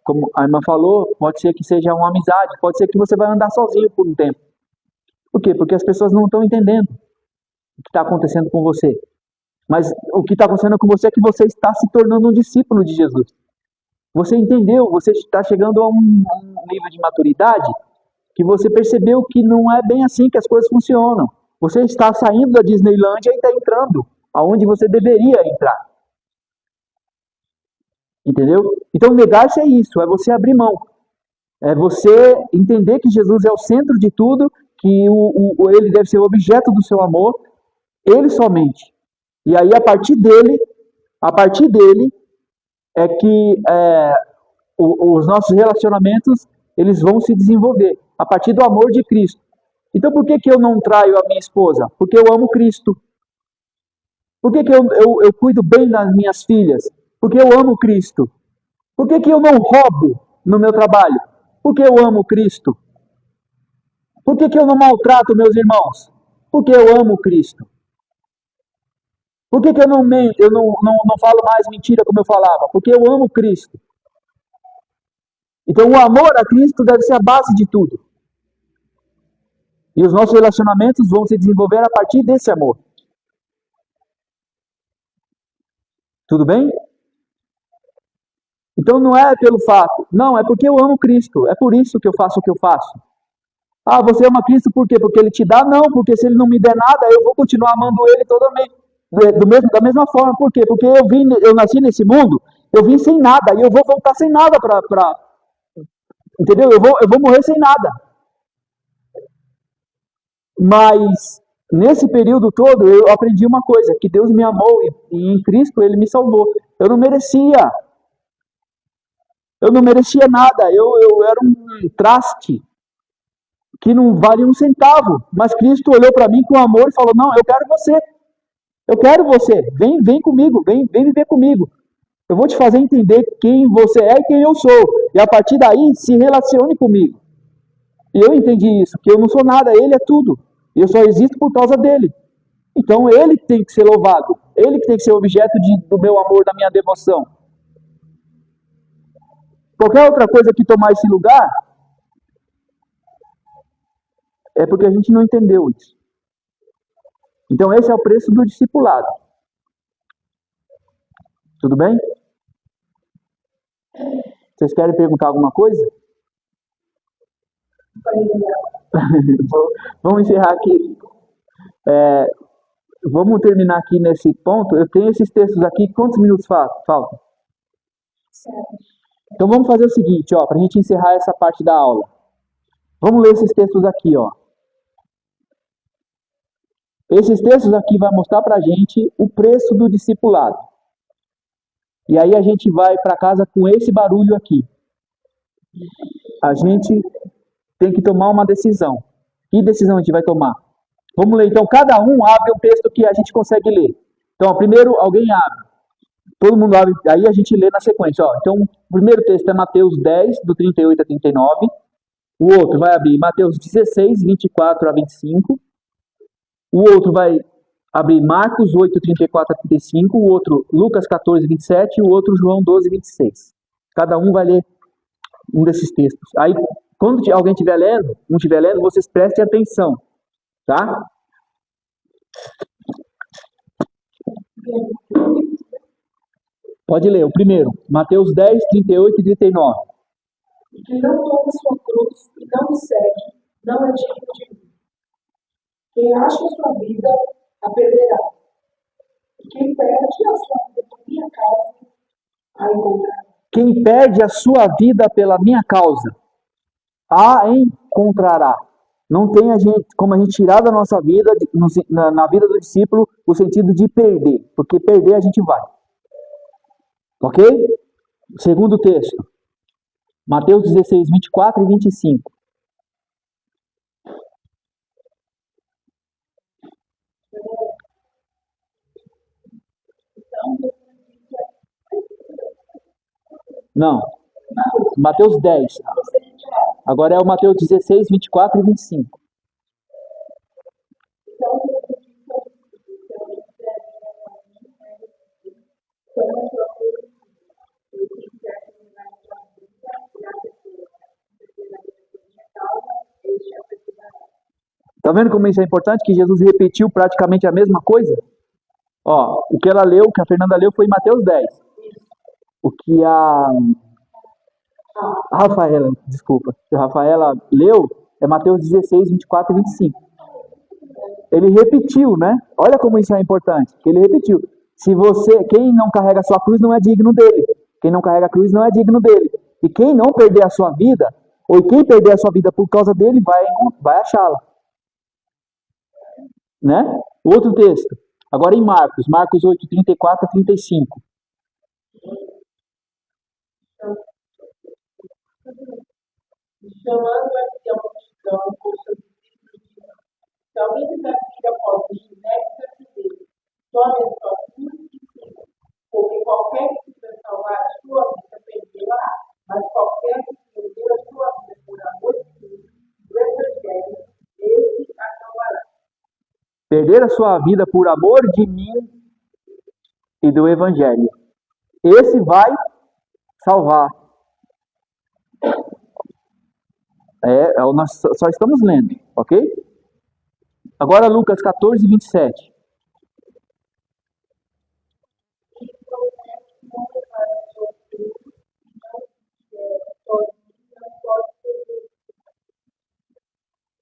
como a irmã falou, pode ser que seja uma amizade, pode ser que você vai andar sozinho por um tempo. Por quê? Porque as pessoas não estão entendendo o que está acontecendo com você. Mas o que está acontecendo com você é que você está se tornando um discípulo de Jesus. Você entendeu, você está chegando a um nível de maturidade que você percebeu que não é bem assim que as coisas funcionam. Você está saindo da Disneylândia e está entrando aonde você deveria entrar. Entendeu? Então negar-se é isso, é você abrir mão. É você entender que Jesus é o centro de tudo, que ele deve ser o objeto do seu amor, ele somente. E aí a partir dele é que os nossos relacionamentos eles vão se desenvolver a partir do amor de Cristo. Então por que eu não traio a minha esposa? Porque eu amo Cristo. Por que eu cuido bem das minhas filhas? Porque eu amo Cristo. Por que eu não roubo no meu trabalho? Porque eu amo Cristo. Por que eu não maltrato meus irmãos? Porque eu amo Cristo. Por que eu não mento, eu não falo mais mentira como eu falava? Porque eu amo Cristo. Então o amor a Cristo deve ser a base de tudo. E os nossos relacionamentos vão se desenvolver a partir desse amor. Tudo bem? Então não é pelo fato, não, é porque eu amo Cristo, é por isso que eu faço o que eu faço. Ah, você ama Cristo por quê? Porque Ele te dá? Não, porque se Ele não me der nada, eu vou continuar amando Ele totalmente, da mesma forma. Por quê? Porque eu nasci nesse mundo, eu vim sem nada, e eu vou voltar sem nada entendeu? Eu vou morrer sem nada. Mas nesse período todo eu aprendi uma coisa, que Deus me amou e em Cristo Ele me salvou. Eu não merecia nada, eu era um traste que não valia um centavo, mas Cristo olhou para mim com amor e falou, não, eu quero você, vem comigo, vem viver comigo, eu vou te fazer entender quem você é e quem eu sou, e a partir daí se relacione comigo. E eu entendi isso, que eu não sou nada, Ele é tudo, e eu só existo por causa dele. Então Ele tem que ser louvado, Ele que tem que ser objeto do meu amor, da minha devoção. Qualquer outra coisa que tomar esse lugar, é porque a gente não entendeu isso. Então esse é o preço do discipulado. Tudo bem? Vocês querem perguntar alguma coisa? Vamos encerrar aqui. Vamos terminar aqui nesse ponto. Eu tenho esses textos aqui. Quantos minutos faltam? Então vamos fazer o seguinte, para a gente encerrar essa parte da aula. Vamos ler esses textos aqui, Esses textos aqui vai mostrar para a gente o preço do discipulado. E aí a gente vai para casa com esse barulho aqui. A gente tem que tomar uma decisão. Que decisão a gente vai tomar? Vamos ler. Então, cada um abre um texto que a gente consegue ler. Então, primeiro alguém abre. Todo mundo abre. Aí a gente lê na sequência. Então, o primeiro texto é Mateus 10, do 38 a 39. O outro vai abrir Mateus 16, 24 a 25. O outro vai abrir Marcos 8, 34 a 35. O outro, Lucas 14, 27. E o outro, João 12, 26. Cada um vai ler um desses textos. Aí, quando alguém estiver lendo, vocês prestem atenção. Tá? Pode ler o primeiro. Mateus 10, 38 e 39. E quem não toma sua cruz e não me segue, não é digno de mim. Quem acha a sua vida, a perderá. E quem perde a sua vida por minha causa, a encontrará. Quem perde a sua vida pela minha causa, a encontrará. Não tem como a gente tirar da nossa vida, na vida do discípulo, o sentido de perder. Porque perder a gente vai. Ok? Segundo texto. Mateus 16, 24 e 25. Não. Mateus 10. Agora é o Mateus 16, 24 e 25. Tá vendo como isso é importante? Que Jesus repetiu praticamente a mesma coisa? O que ela leu, o que a Fernanda leu foi em Mateus 10. O que a Rafaela leu é Mateus 16, 24 e 25. Ele repetiu, né? Olha como isso é importante. Ele repetiu. Quem não carrega a sua cruz não é digno dele. Quem não carrega a cruz não é digno dele. E quem não perder a sua vida, ou quem perder a sua vida por causa dele, vai achá-la. Né? Outro texto. Agora em Marcos 8, 34 a 35. Chamando aqui a multidão por seus discípulos, se alguém quiser vir após mim, negue-se a si mesmo, tome a sua cruz e siga, porque qualquer que quiser salvar a sua vida, perderá, mas qualquer que perder a sua vida por amor de Deus, do Evangelho, esse a salvará. Perder a sua vida por amor de mim e do Evangelho. Esse vai salvar. Nós só estamos lendo, ok? Agora Lucas 14, 27.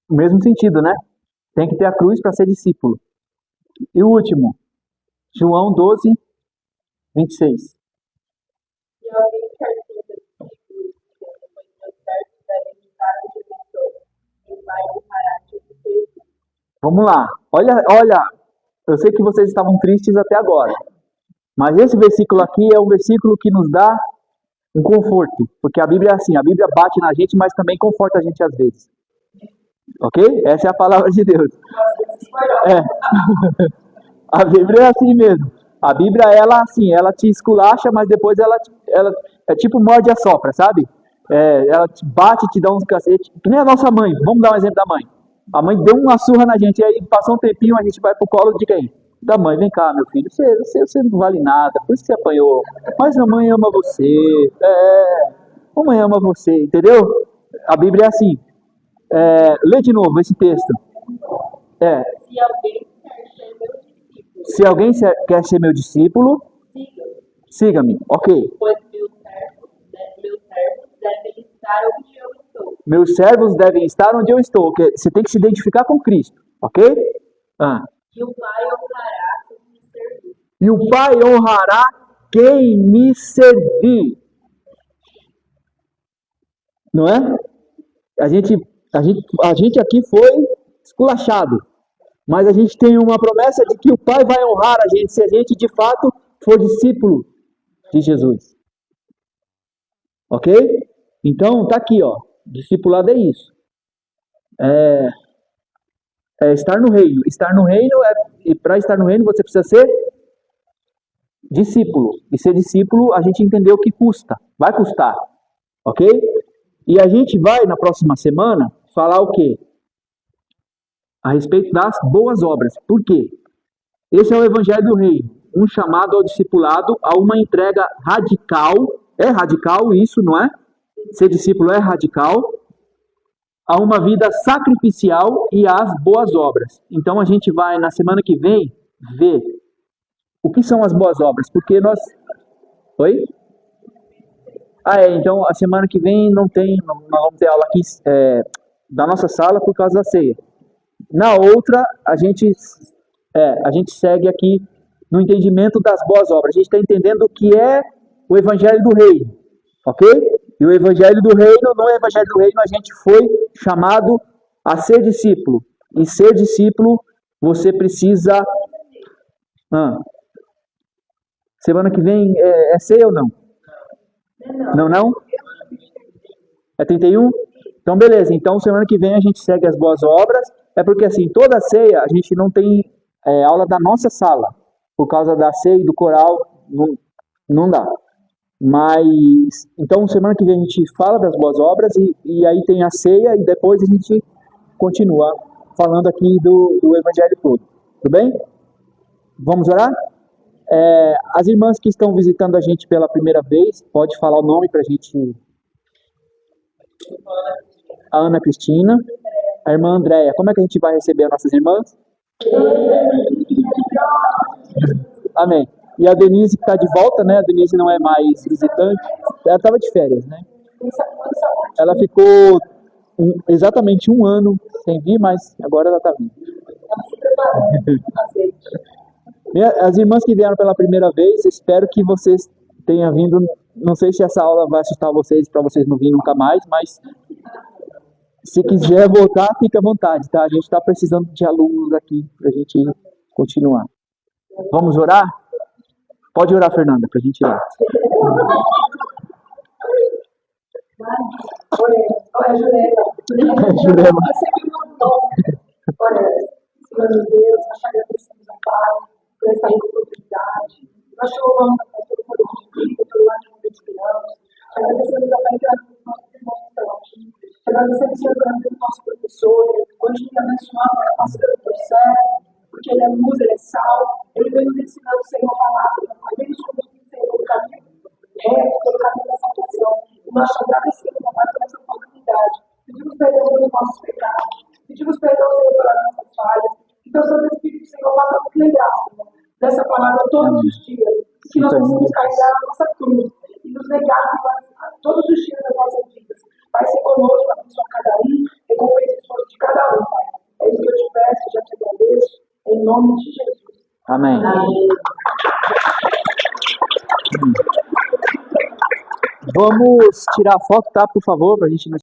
O mesmo sentido, né? Tem que ter a cruz para ser discípulo. E o último, João 12, 26. Se alguém quer ser discípulo, depois meus servos devem estar onde eu estou. Meu Pai honrará quem me servir. Vamos lá. Olha, eu sei que vocês estavam tristes até agora, mas esse versículo aqui é um versículo que nos dá um conforto, porque a Bíblia é assim, a Bíblia bate na gente, mas também conforta a gente às vezes. Ok? Essa é a palavra de Deus. É. A Bíblia é assim mesmo. A Bíblia, ela assim, ela te esculacha, mas depois ela é tipo morde e assopra, sabe? Ela te bate, te dá uns cacete. Que nem a nossa mãe. Vamos dar um exemplo da mãe. A mãe deu uma surra na gente, e aí passou um tempinho, a gente vai pro colo de quem? Da mãe. Vem cá, meu filho, você não vale nada, por isso você apanhou. Mas a mãe ama você. A mãe ama você, entendeu? A Bíblia é assim. Lê de novo esse texto. Se alguém quer ser meu discípulo, Se alguém quer ser meu discípulo, siga-me. Ok. pois meus servos devem estar onde eu estou. Meus servos devem estar onde eu estou. Ok? Você tem que se identificar com Cristo. Ok? E o Pai honrará quem me servir. E o Pai honrará quem me servir. Não é? A gente aqui foi esculachado. Mas a gente tem uma promessa de que o Pai vai honrar a gente se a gente de fato for discípulo de Jesus. Ok? Então, tá aqui, ó. Discipulado é isso. É estar no reino. Estar no reino e para estar no reino você precisa ser discípulo. E ser discípulo a gente entendeu que custa. Vai custar. Ok? E a gente vai na próxima semana falar o quê? A respeito das boas obras. Por quê? Esse é o Evangelho do Reino, um chamado ao discipulado, a uma entrega radical. É radical isso, não é? Ser discípulo é radical. A uma vida sacrificial e às boas obras. Então a gente vai, na semana que vem, ver o que são as boas obras. Porque nós... Oi? Então a semana que vem não vamos ter aula aqui da nossa sala por causa da ceia. Na outra, a gente segue aqui no entendimento das boas obras. A gente está entendendo o que é o Evangelho do Reino, ok? E o Evangelho do Reino, no Evangelho do Reino, a gente foi chamado a ser discípulo. E ser discípulo, você precisa... Semana que vem é ceia ou não? Não? É 31? Então, beleza. Então, semana que vem a gente segue as boas obras. É porque, assim, toda ceia a gente não tem aula da nossa sala. Por causa da ceia e do coral, não dá. Mas, então, semana que vem a gente fala das boas obras e aí tem a ceia e depois a gente continua falando aqui do Evangelho todo. Tudo bem? Vamos orar? As irmãs que estão visitando a gente pela primeira vez, pode falar o nome pra gente... A Ana Cristina, a irmã Andréia. Como é que a gente vai receber as nossas irmãs? Amém. E a Denise que está de volta, né? A Denise não é mais visitante. Ela estava de férias, né? Ela ficou exatamente 1 ano sem vir, mas agora ela está vindo. As irmãs que vieram pela primeira vez, espero que vocês tenham vindo. Não sei se essa aula vai assustar vocês, para vocês não virem nunca mais, mas se quiser voltar, fica à vontade, tá? A gente está precisando de alunos aqui para a gente continuar. Vamos orar? Pode orar, Fernanda, para a gente ir lá. Jurema. Olha, Senhor meu Deus, nós te agradecemos, Pai, por essa oportunidade. Nós te louvamos por todo o dia, pelo ano que nos inspiramos. Te agradecemos, Pai, pelos nossos irmãos que estão aqui. Te agradecemos, Senhor, pelo nosso professor. Continue abençoando a nossa professão, porque ele é luz, ele é sal. Ele vem nos ensinando, Senhor, a palavra. Vem nos conduzindo, Senhor, pelo caminho pelo caminho da salvação. E nós te agradecemos, Pai, por essa oportunidade. Pedimos perdão pelos nossos pecados. Pedimos perdão, Senhor, pelas nossas falhas. Então, Santo Espírito, Senhor, faça nos lembrar, Senhor, dessa palavra todos os dias. Que nós possamos carregar a nossa cruz e nos negar, Senhor, todos os dias das nossas vidas. Vai ser conosco, abençoa cada um, recompensa o esforço de cada um. Em nome de Jesus. Amém. Amém. Vamos tirar a foto, tá? Por favor, para a gente